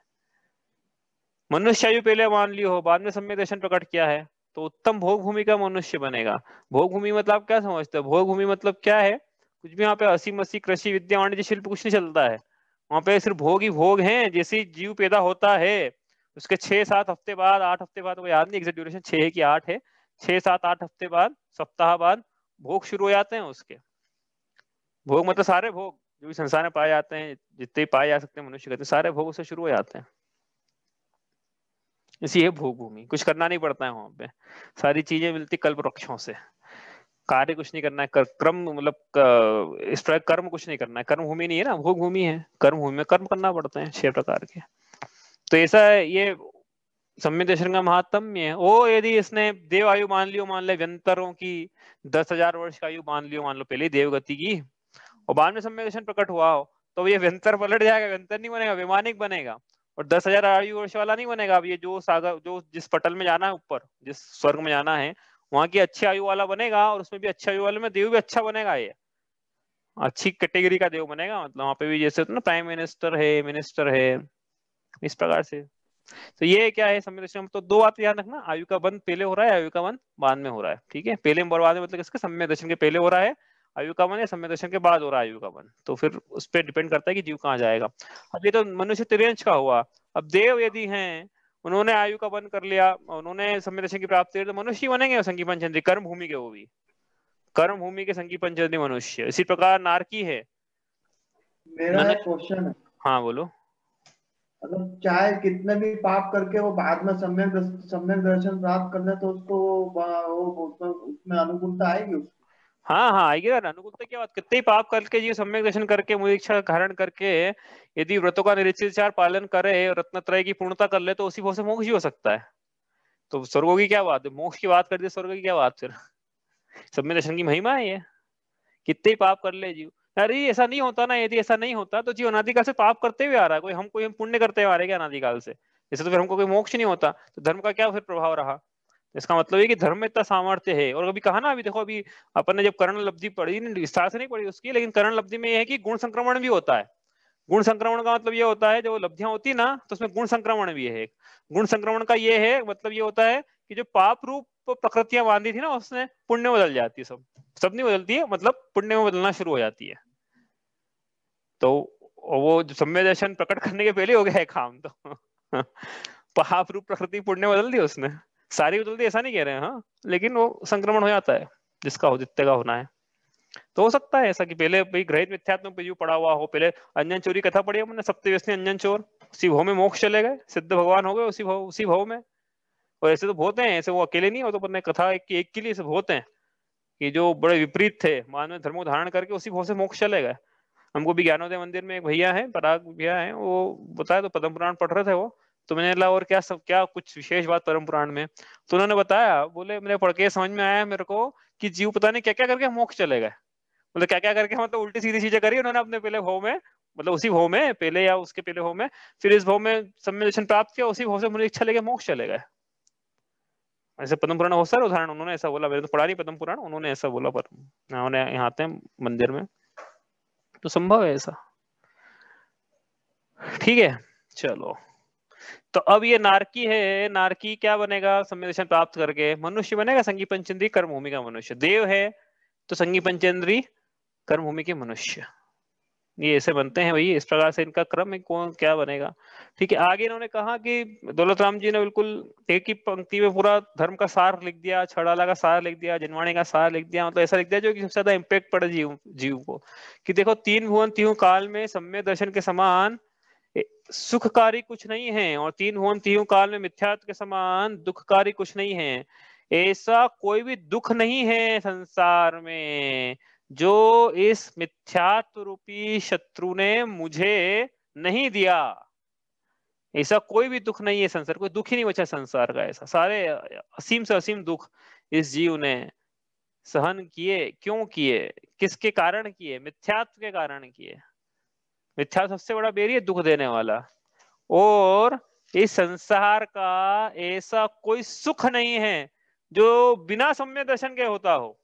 मनुष्य आयु पहले मान ली हो, बाद में सम्यक दर्शन प्रकट किया है, तो उत्तम भोग भूमि का मनुष्य बनेगा। भोग भूमि मतलब क्या समझते हो? भोग भूमि मतलब क्या है, कुछ भी यहाँ पे हंसी मसी कृषि विद्या वाणिज्य शिल्प कुछ नहीं चलता है, वहां पे सिर्फ भोग ही भोग हैं। जैसे ही जीव पैदा होता है उसके 6-7 हफ्ते बाद, 8 हफ्ते बाद, वो याद नहीं एग्जैक्ट ड्यूरेशन 6 है कि 8 है, 6-7-8 हफ्ते बाद, सप्ताह बाद भोग शुरू हो जाते हैं उसके। भोग मतलब सारे भोग जो भी संसार में पाए जाते हैं, जितने पाए जा सकते हैं मनुष्य करते, सारे भोग उससे शुरू हो जाते हैं। इसी है भोग भूमि, कुछ करना नहीं पड़ता है वहां पे, सारी चीजें मिलती कल्प वृक्षों से, कार्य कुछ नहीं करना है, क्रम मतलब इस प्रकार कर्म कुछ नहीं करना है, कर्म भूमि नहीं है ना, भोग भूमि है, कर्म भूमि में कर्म करना पड़ते हैं 6 प्रकार के। तो ऐसा है ये सम्यक दर्शन का महात्म्य है। ओ यदि इसने देव आयु मान लियो, मान ले व्यंतरों की 10,000 वर्ष का आयु मान लियो, मान लो पहले देवगति की, और बाद में सम्यक दर्शन प्रकट हुआ हो, तो ये व्यंतर पलट जाएगा, व्यंतर नहीं बनेगा, वैमानिक बनेगा, और 10,000 आयु वर्ष वाला नहीं बनेगा। अब ये जो सागर, जो जिस पटल में जाना है ऊपर, जिस स्वर्ग में जाना है, वहां की अच्छी आयु वाला बनेगा, और उसमें भी अच्छी आयु वाले में देव भी अच्छा बनेगा, ये अच्छी कैटेगरी का देव बनेगा, मतलब वहां पे भी जैसे होता है ना प्राइम मिनिस्टर है, इस प्रकार से। तो ये क्या है सम्यक दर्शन, तो 2 बात याद रखना, आयु का बंध पहले हो रहा है, आयु का बंध बाद में हो रहा है। ठीक है, पहले बर्बाद मतलब किसके, सम्यक दर्शन के पहले हो रहा है आयु का बंध, या सम्यक दर्शन के बाद हो रहा है आयु का बंध, तो फिर उस पर डिपेंड करता है कि जीव कहाँ जाएगा। अब ये तो मनुष्य तिर्यंच का हुआ, अब देव यदि हैं, उन्होंने आयु का बंध कर लिया, उन्होंने सम्यक दर्शन की प्राप्ति की, तो मनुष्य बनेंगे संगी पंचेंद्रिय कर्म भूमि के, वो भी कर्म भूमि के संगी पंचेंद्रिय मनुष्य। इसी प्रकार नारकी है, मेरा एक मनुष्य। क्वेश्चन है, हाँ बोलो। मतलब चाहे कितने भी पाप करके वो बाद में सम्यक दर्शन प्राप्त कर ले, तो उसको उसमें अनुकूलता आएगी उसको। हाँ हाँ आएगी ना, अनुकूलता की बात, कितने ही पाप करके जी सम्यक दर्शन करके मुदीक्षा का धारण करके यदि व्रतों का निश्चिताचार पालन करे और रत्नत्रय की पूर्णता कर ले, तो उसी भाव से मोक्ष ही हो सकता है। तो स्वर्गों की क्या बात है, मोक्ष की बात कर दी, स्वर्ग की क्या बात फिर? सम्यक दर्शन की महिमा है ये। कितने ही पाप कर ले जीव, अरे ऐसा नहीं होता ना, यदि ऐसा नहीं होता तो जीव अनादिकाल से पाप करते हुए आ रहा है, कोई हम पुण्य करते हुए आ रहे हैं क्या अनादिकाल से? जैसे तो फिर हमको कोई मोक्ष नहीं होता, तो धर्म का क्या फिर प्रभाव रहा? इसका मतलब है कि धर्म में इतना सामर्थ्य है। और अभी कहा ना, अभी देखो, अभी अपन ने जब कर्ण लब्धि पढ़ी, विस्तार से नहीं पढ़ी उसकी, लेकिन कर्ण लब्धि में यह है कि गुण संक्रमण भी होता है। गुण संक्रमण का मतलब ये होता है, जो लब्धियां होती है ना, तो उसमें गुण संक्रमण भी है। गुण संक्रमण का ये है मतलब, ये होता है कि जो पाप रूप प्रकृतियां बांधी थी ना, उसने पुण्य में बदल जाती है। सब नहीं बदलती है, मतलब पुण्य में बदलना शुरू हो जाती है। तो वो जो सम्यक दर्शन प्रकट करने के पहले हो गया है काम तो। पाप रूप प्रकृति पुण्य बदल दी उसने, सारी बदल दी ऐसा नहीं कह रहे हैं, हाँ, लेकिन वो संक्रमण हो जाता है जिसका हो, जितने का होना है। तो हो सकता है ऐसा कि पहले भाई ग्रहित मिथ्यात्व पे पड़ा हुआ हो, पहले अंजन चोरी कथा पढ़ी हमने, सप्तव्यसनी अंजन चोर, उसी भाव में मोक्ष चले गए, सिद्ध भगवान हो गए उसी भाव में। और ऐसे तो बहुत हैं, ऐसे वो अकेले नहीं हो, तो अपने कथा एक के लिए ऐसे बहुत हैं कि जो बड़े विपरीत थे, मानव धर्म को धारण करके उसी भाव से मोक्ष चले गए। हमको भी ज्ञानोदय मंदिर में एक भैया है, पराग भैया है, वो बताया, तो पद्म पुराण पढ़ रहे थे वो, तो मैंने बोला और क्या सब, क्या कुछ विशेष बात परम पुराण में? तो उन्होंने बताया, बोले मैंने पढ़ के समझ में आया मेरे को कि जीव पता नहीं क्या क्या करके मोक्ष चले गए। मतलब क्या क्या करके, मतलब उल्टी सीधी चीजें करी उन्होंने अपने पहले भाव में, मतलब उसी भाव में पहले या उसके पहले भाव में, फिर इस भाव में सम्यक दर्शन प्राप्त किया, उसी भाव से मुझे इच्छा लेके मोक्ष चले गए। ऐसे पद्म पुराण बहुत सारे उदाहरण, उन्होंने ऐसा बोला, मैंने तो पढ़ा नहीं पद्म पुराण, उन्होंने ऐसा बोला, पर उन्होंने यहाँ आते हैं मंदिर में, तो संभव है ऐसा। ठीक है, चलो। तो अब ये नारकी है, नारकी क्या बनेगा सम्यक दर्शन प्राप्त करके? मनुष्य बनेगा, संगी पंचेंद्री कर्म भूमि का मनुष्य। देव है तो संगी पंचेंद्री कर्म भूमि के मनुष्य, ये ऐसे बनते हैं भाई, इस प्रकार से इनका क्रम है, कौन क्या बनेगा। ठीक है, आगे इन्होंने कहा कि दौलत राम जी ने बिल्कुल एक ही पंक्ति में पूरा धर्म का सार लिख दिया, छड़ाला का सार लिख दिया, जिनवाणी का सार लिख दिया, मतलब ऐसा लिख दिया जो कि सबसे ज्यादा इम्पेक्ट पड़े जीव जीव को, कि देखो तीन भुवन तीनों काल में सम्यक दर्शन के समान सुखकारी कुछ नहीं है, और तीन भुवन तीनों काल में मिथ्यात्व के समान दुखकारी कुछ नहीं है। ऐसा कोई भी दुख नहीं है संसार में जो इस मिथ्यात्व रूपी शत्रु ने मुझे नहीं दिया। ऐसा कोई भी दुख नहीं है संसार, कोई दुख ही नहीं बचा संसार का ऐसा, सारे असीम से असीम दुख इस जीव ने सहन किए। क्यों किए? किसके कारण किए? मिथ्यात्व के कारण किए। मिथ्यात्व सबसे बड़ा बैरी है दुख देने वाला। और इस संसार का ऐसा कोई सुख नहीं है जो बिना सम्यक दर्शन के होता हो।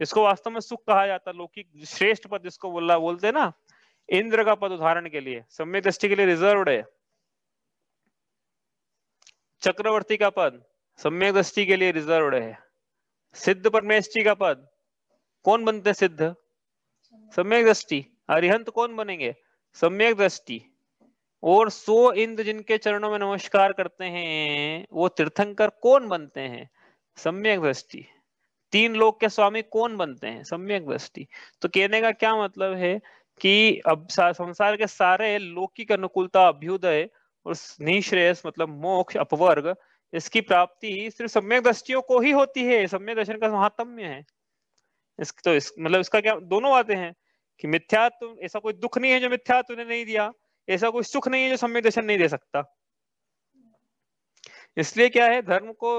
इसको वास्तव में सुख कहा जाता है, लौकिक श्रेष्ठ पद जिसको बोलते हैं ना, इंद्र का पद उदाहरण के लिए सम्यक दृष्टि के लिए रिजर्व्ड है। चक्रवर्ती का पद सम्यक दृष्टि के लिए रिजर्व्ड है। सिद्ध परमेष्ठी का पद कौन बनते? सिद्ध सम्यक दृष्टि। अरिहंत कौन बनेंगे? सम्यक दृष्टि। और 100 इंद्र जिनके चरणों में नमस्कार करते हैं वो तीर्थंकर कौन बनते हैं? सम्यक दृष्टि। 3 लोक के स्वामी कौन बनते हैं? सम्यक दृष्टि। तो कहने का क्या मतलब है कि अब संसार के सारे लौकिक अनुकूलता, अभ्युदय और निःश्रेयस मतलब मोक्ष, अपवर्ग, इसकी प्राप्ति सिर्फ सम्यक दृष्टियों को ही होती है। सम्यक दर्शन का महात्म्य है। मतलब इसका क्या, दोनों बातें हैं कि मिथ्यात्व, ऐसा कोई दुख नहीं है जो मिथ्यात्व ने नहीं दिया, ऐसा कोई सुख नहीं है जो सम्यक दर्शन नहीं दे सकता। इसलिए क्या है धर्म को,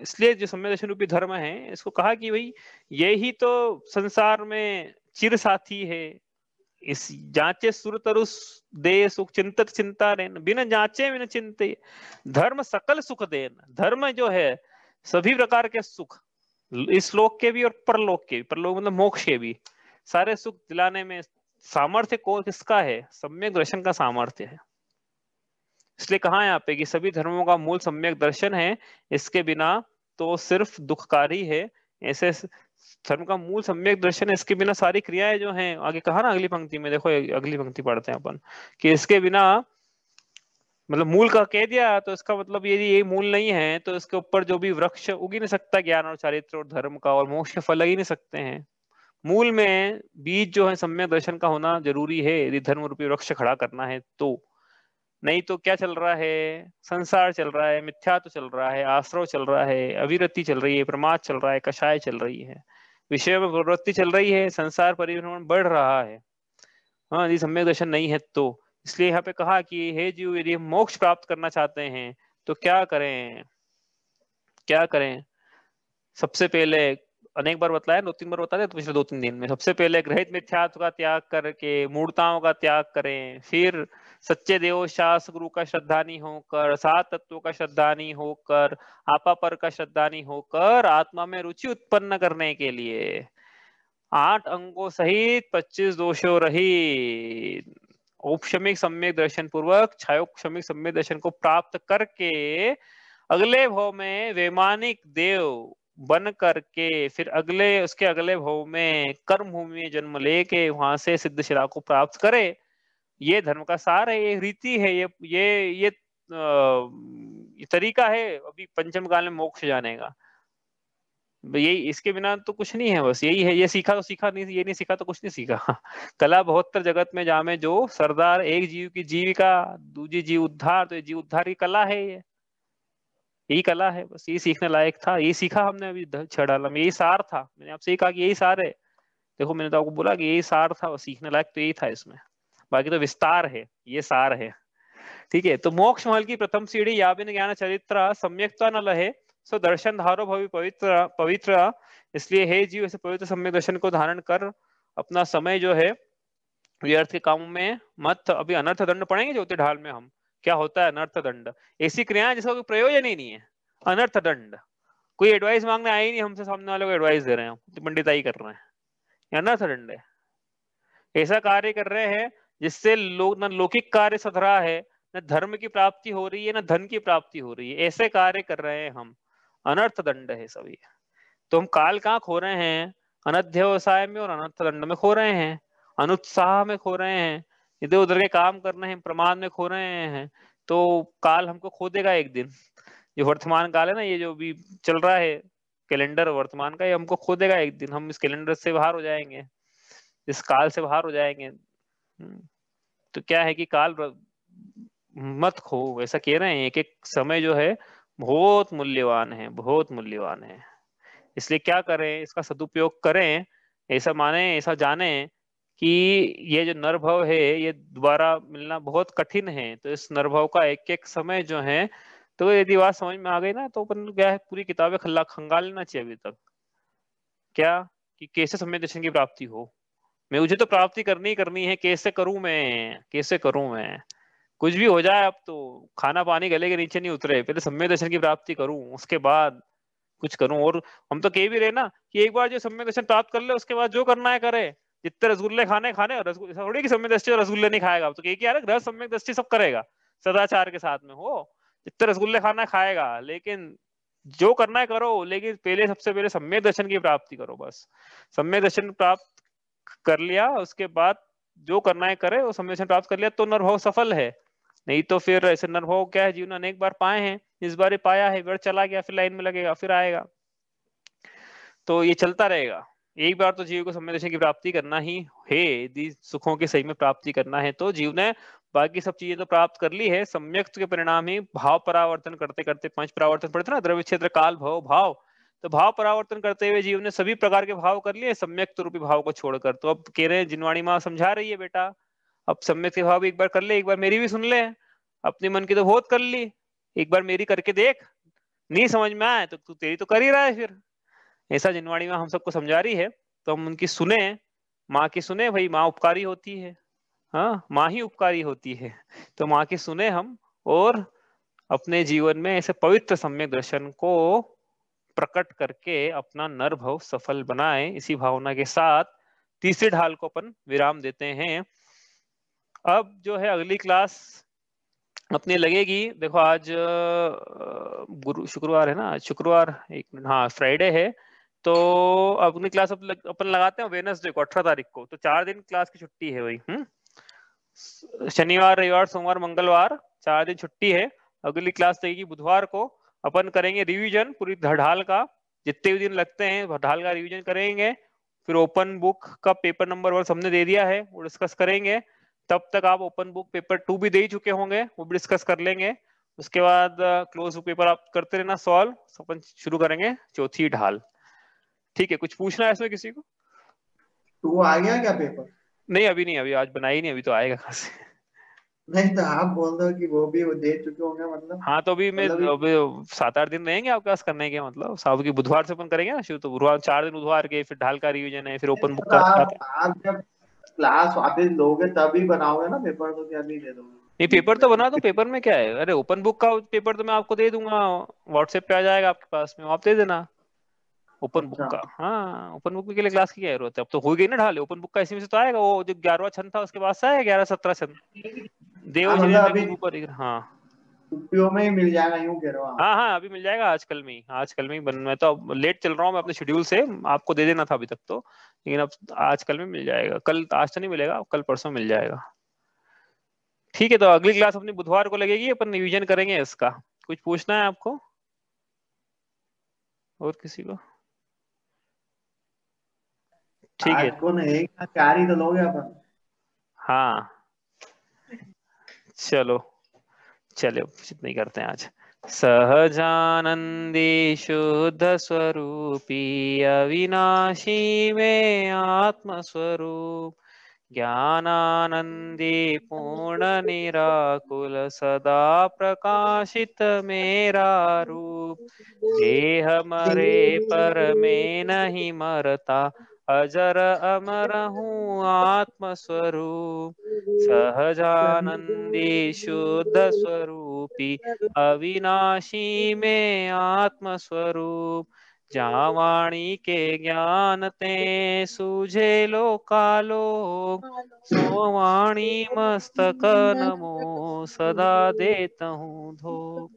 इसलिए जो सम्यक दर्शन रूपी धर्म है, इसको कहा कि भाई यही तो संसार में चिर साथी है। इस जांचे सुर तरु दे सुख चिंतत चिंता रेन, बिना जांचे बिना चिंते धर्म सकल सुख देन। धर्म जो है सभी प्रकार के सुख, इस लोक के भी और परलोक के भी, परलोक मतलब मोक्ष के भी, सारे सुख दिलाने में सामर्थ्य को किसका है? सम्यक दर्शन का सामर्थ्य है। इसलिए कहा यहाँ पे कि सभी धर्मों का मूल सम्यक दर्शन है, इसके बिना तो सिर्फ दुखकारी है। ऐसे धर्म का मूल सम्यक दर्शन है, इसके बिना सारी क्रियाएं जो हैं, आगे कहा ना अगली पंक्ति में, देखो अगली पंक्ति पढ़ते हैं अपन, कि इसके बिना, मतलब मूल का कह दिया, तो इसका मतलब ये मूल नहीं है तो इसके ऊपर जो भी वृक्ष उग ही नहीं सकता, ज्ञान और चारित्र और धर्म का और मोक्ष के फल लग ही नहीं सकते हैं। मूल में बीज जो है सम्यक दर्शन का होना जरूरी है, यदि धर्म रूपी वृक्ष खड़ा करना है तो। नहीं तो क्या चल रहा है? संसार चल रहा है, मिथ्यात्व चल रहा है, आश्रव चल रहा है, अविरति चल रही है, प्रमाद चल रहा है, कषाय चल रही है, विषय में प्रवृत्ति चल रही है, संसार परिभ्रमण बढ़ रहा है। हाँ, यदि सम्यक दर्शन नहीं है तो। इसलिए यहाँ पे कहा कि हे जीव, यदि हम मोक्ष प्राप्त करना चाहते हैं तो क्या करें? क्या करें? सबसे पहले अनेक बार बताया, 2-3 बार बताया तो पिछले 2-3 दिन में। सबसे पहले ग्रहित मिथ्यात्व का त्याग करके मूर्ताओं का त्याग करें, फिर सच्चे देव शास्त्र गुरु का श्रद्धानी होकर, सात तत्वों का श्रद्धानी होकर, आपा पर का श्रद्धानी होकर आत्मा में रुचि उत्पन्न करने के लिए 8 अंगों सहित 25 दोषों रहित औपशमिक सम्यक दर्शन पूर्वक छायोक्षमिक सम्यक दर्शन को प्राप्त करके अगले भव में वैमानिक देव बन करके फिर उसके अगले भव में कर्म भूमि में जन्म लेके वहां से सिद्ध शिला को प्राप्त करे। ये धर्म का सार है, ये रीति है, ये तरीका है अभी पंचम काल में मोक्ष जाने का। यही, इसके बिना तो कुछ नहीं है, बस यही है। ये सीखा तो सीखा नहीं, ये नहीं सीखा तो कुछ नहीं सीखा। कला बहुतर जगत में जामे जो सरदार, एक जीव की जीविका दूजी जीव उद्धार, तो ये जीव उद्धार की कला है, ये यही कला है, बस यही सीखने लायक था, यही सीखा हमने अभी छड़ाला में, यही सार था। मैंने आपसे यही कहा कि यही सार है। देखो मैंने तो आपको बोला कि यही सार था और सीखने लायक तो यही था इसमें, बाकी तो विस्तार है, ये सार है। ठीक है, तो मोक्ष महल की प्रथम सीढ़ी या बिन ज्ञान चरित्र सम्यक्ता न लहे सो दर्शन धारो भवि पवित्र पवित्र। इसलिए हे जीव ऐसे पवित्र सम्यक दर्शन को धारण कर अपना समय जो है व्यर्थ के कामों में मत। अभी अनर्थ दंड पढ़ेंगे ज्योति ढाल में हम, क्या होता है अनर्थ दंड। ऐसी क्रिया जिसका कोई प्रयोजन ही नहीं है, अनर्थ दंड। कोई एडवाइस मांगने आए ही नहीं हमसे, सामने वाले को एडवाइस दे रहे हैं, तो पंडिताई कर रहे हैं, ये अनर्थ दंड है। ऐसा कार्य कर रहे हैं जिससे लोग न लौकिक कार्य सधरा है, न धर्म की प्राप्ति हो रही है, न धन की प्राप्ति हो रही है, ऐसे कार्य कर रहे हैं हम, अनर्थ दंड है सभी। तो हम काल कहाँ खो रहे हैं, अनध्यवसाय में और अनर्थ दंड में खो रहे हैं, अनुत्साह में खो रहे हैं, इधर उधर के काम करने हैं, प्रमाद में खो रहे हैं। तो काल हमको खो देगा एक दिन। ये वर्तमान काल है ना, ये जो भी चल रहा है कैलेंडर वर्तमान का, ये हमको खो देगा एक दिन। हम इस कैलेंडर से बाहर हो जाएंगे, इस काल से बाहर हो जाएंगे। तो क्या है कि काल मत खो, ऐसा कह रहे हैं। एक एक समय जो है बहुत मूल्यवान है, बहुत मूल्यवान है। इसलिए क्या करें, इसका सदुपयोग करें। ऐसा माने, ऐसा जाने कि ये जो नरभव है ये दोबारा मिलना बहुत कठिन है। तो इस नरभव का एक एक समय जो है, तो यदि बात समझ में आ गई ना, तो अपन क्या है पूरी किताबें खंगाल लेना चाहिए अभी तक। क्या कि कैसे सम्यक दर्शन की प्राप्ति हो, मुझे तो प्राप्ति करनी ही करनी है, कैसे करूं मैं, कैसे करूं मैं। कुछ भी हो जाए, अब तो खाना पानी गले के नीचे नहीं उतरे, पहले सम्यक दर्शन की प्राप्ति करूं, उसके बाद कुछ करूं। और हम तो कह भी रहे ना कि एक बार जो सम्यक दर्शन प्राप्त कर ले, उसके बाद जो करना है करे। जितने रसगुल्ले खाने खाने, रसगुल्ले थोड़ी कि सम्यक दृष्टि और रसगुल्ले नहीं खाएगा, तो क्या यार गृहस्थ सम्यक दृष्टि सब करेगा, सदाचार के साथ में हो, जितने रसगुल्ले खाना खाएगा, लेकिन जो करना है करो, लेकिन पहले सबसे पहले सम्यक दर्शन की प्राप्ति करो। बस सम्यक दर्शन प्राप्त कर लिया, उसके बाद जो करना है करे, वो सम्यक दर्शन प्राप्त कर लिया तो नरभव सफल है। नहीं तो फिर ऐसे नरभव क्या है, जीवन अनेक बार पाए हैं, इस बार ही पाया है, व्यर्थ चला गया, फिर लाइन में लगेगा, फिर आएगा। तो ये चलता रहेगा। एक बार तो जीव को सम्यक दर्शन की प्राप्ति करना ही है, यदि सुखों की सही में प्राप्ति करना है तो। जीव ने बाकी सब चीजें तो प्राप्त कर ली है, सम्यक के परिणाम ही भाव परावर्तन करते करते, 5 परावर्तन पड़ते ना, द्रव्य क्षेत्र काल भव भाव, तो भाव परावर्तन करते हुए जीव ने सभी प्रकार के भाव कर लिए सम्यक रूपी भाव को छोड़कर। तो अब कह रहे हैं, जिनवाणी माँ समझा रही है, बेटा अब सम्यक के भाव भी एक बार कर ले, एक बार मेरी भी सुन ले। अपने मन की तो बहुत कर ली, एक बार मेरी करके देख, नहीं समझ में आए तो तू तेरी तो कर ही रहा है फिर। ऐसा जिनवाणी में हम सबको समझा रही है, तो हम उनकी सुने, माँ की सुने भाई, माँ उपकारी होती है, हाँ माँ ही उपकारी होती है, तो माँ की सुने हम, और अपने जीवन में ऐसे पवित्र सम्यक दर्शन को प्रकट करके अपना नर भव सफल बनाए। इसी भावना के साथ तीसरी ढाल को अपन विराम देते हैं। अब जो है अगली क्लास अपने लगेगी, देखो आज गुरु शुक्रवार है ना, आज शुक्रवार, एक मिनट, हाँ फ्राइडे है, तो अपनी क्लास अपन लगाते हैं वेडनेसडे को, 18 तारीख को। तो 4 दिन क्लास की छुट्टी है भाई। शनिवार रविवार सोमवार मंगलवार 4 दिन छुट्टी है। अगली क्लास लगेगी बुधवार को। अपन करेंगे रिवीजन पूरी ढाल का, जितने भी दिन लगते हैं ढाल का रिवीजन करेंगे। फिर ओपन बुक का पेपर नंबर 1 हमने दे दिया है, वो डिस्कस करेंगे। तब तक आप ओपन बुक पेपर 2 भी दे ही चुके होंगे, वो भी डिस्कस कर लेंगे। उसके बाद क्लोज बुक पेपर आप करते रहना सॉल्व। अपन शुरू करेंगे चौथी ढाल। ठीक है, कुछ पूछना है इसमें किसी को? तो वो आ गया क्या पेपर? नहीं अभी नहीं, अभी आज बनाई नहीं, अभी तो आएगा कहाँ से। नहीं तो आप बोल दो कि वो भी वो दे चुके होंगे, हाँ तो अभी मैं मतलब अभी 7-8 दिन रहेंगे आपके पास करने के, मतलब साहब की बुधवार से अपन करेंगे ना शुरू, तो गुरुवार 4 दिन बुधवार के, फिर ढाल का रिवीजन है, फिर ओपन बुक तो का आप जब क्लास वापस लोगे तभी बनाओगे ना पेपर, तो क्या अभी दे नहीं पेपर तो बना दो, दोगे? पेपर में क्या है, अरे ओपन बुक का पेपर तो मैं आपको दे दूंगा, व्हाट्सएप पे आ जाएगा आपके पास में, आप दे देना ओपन बुक अच्छा। का। हाँ ओपन बुक के लिए क्लास की क्या जरूरत है, अब तो हो गई ना ढाल, ओपन बुक का इसी में से तो आएगा, वो जो 11वां छंद था उसके बाद से आएगा, 11-17 छंद देव हाँ मतलब जिनेन्द्र अभी गुरु पर। हाँ छुट्टियों में ही मिल जाएगा, यूं कह रहे हो आप? हाँ हाँ अभी मिल जाएगा, आजकल में ही, आजकल में ही बन, मैं तो अब लेट चल रहा हूँ मैं अपने शेड्यूल से, आपको दे देना था अभी तक तो, लेकिन अब आजकल में मिल जाएगा, कल आज तो नहीं मिलेगा, कल परसों मिल जाएगा। ठीक है, तो अगली क्लास अपनी बुधवार को लगेगी, अपन रिवीजन करेंगे इसका। कुछ पूछना है आपको और किसी को? ठीक है। आज को नहीं, एक ना चार ही तो लोगे अपन। हाँ चलो, चलो इतना ही करते हैं आज। सहजानंदी शुद्ध स्वरूपी अविनाशी में आत्म स्वरूप, ज्ञानानंदी पूर्ण निराकुल सदा प्रकाशित मेरा रूप, देह मरे पर मैं नहीं मरता, अजर अमर हूँ आत्म स्वरूप, सहजानंदी शुद्ध स्वरूपी अविनाशी में आत्म स्वरूप, जहाँ वाणी के ज्ञान ते सूझे लोकालोक, सो वाणी मस्तक नमो सदा देता हूँ धो।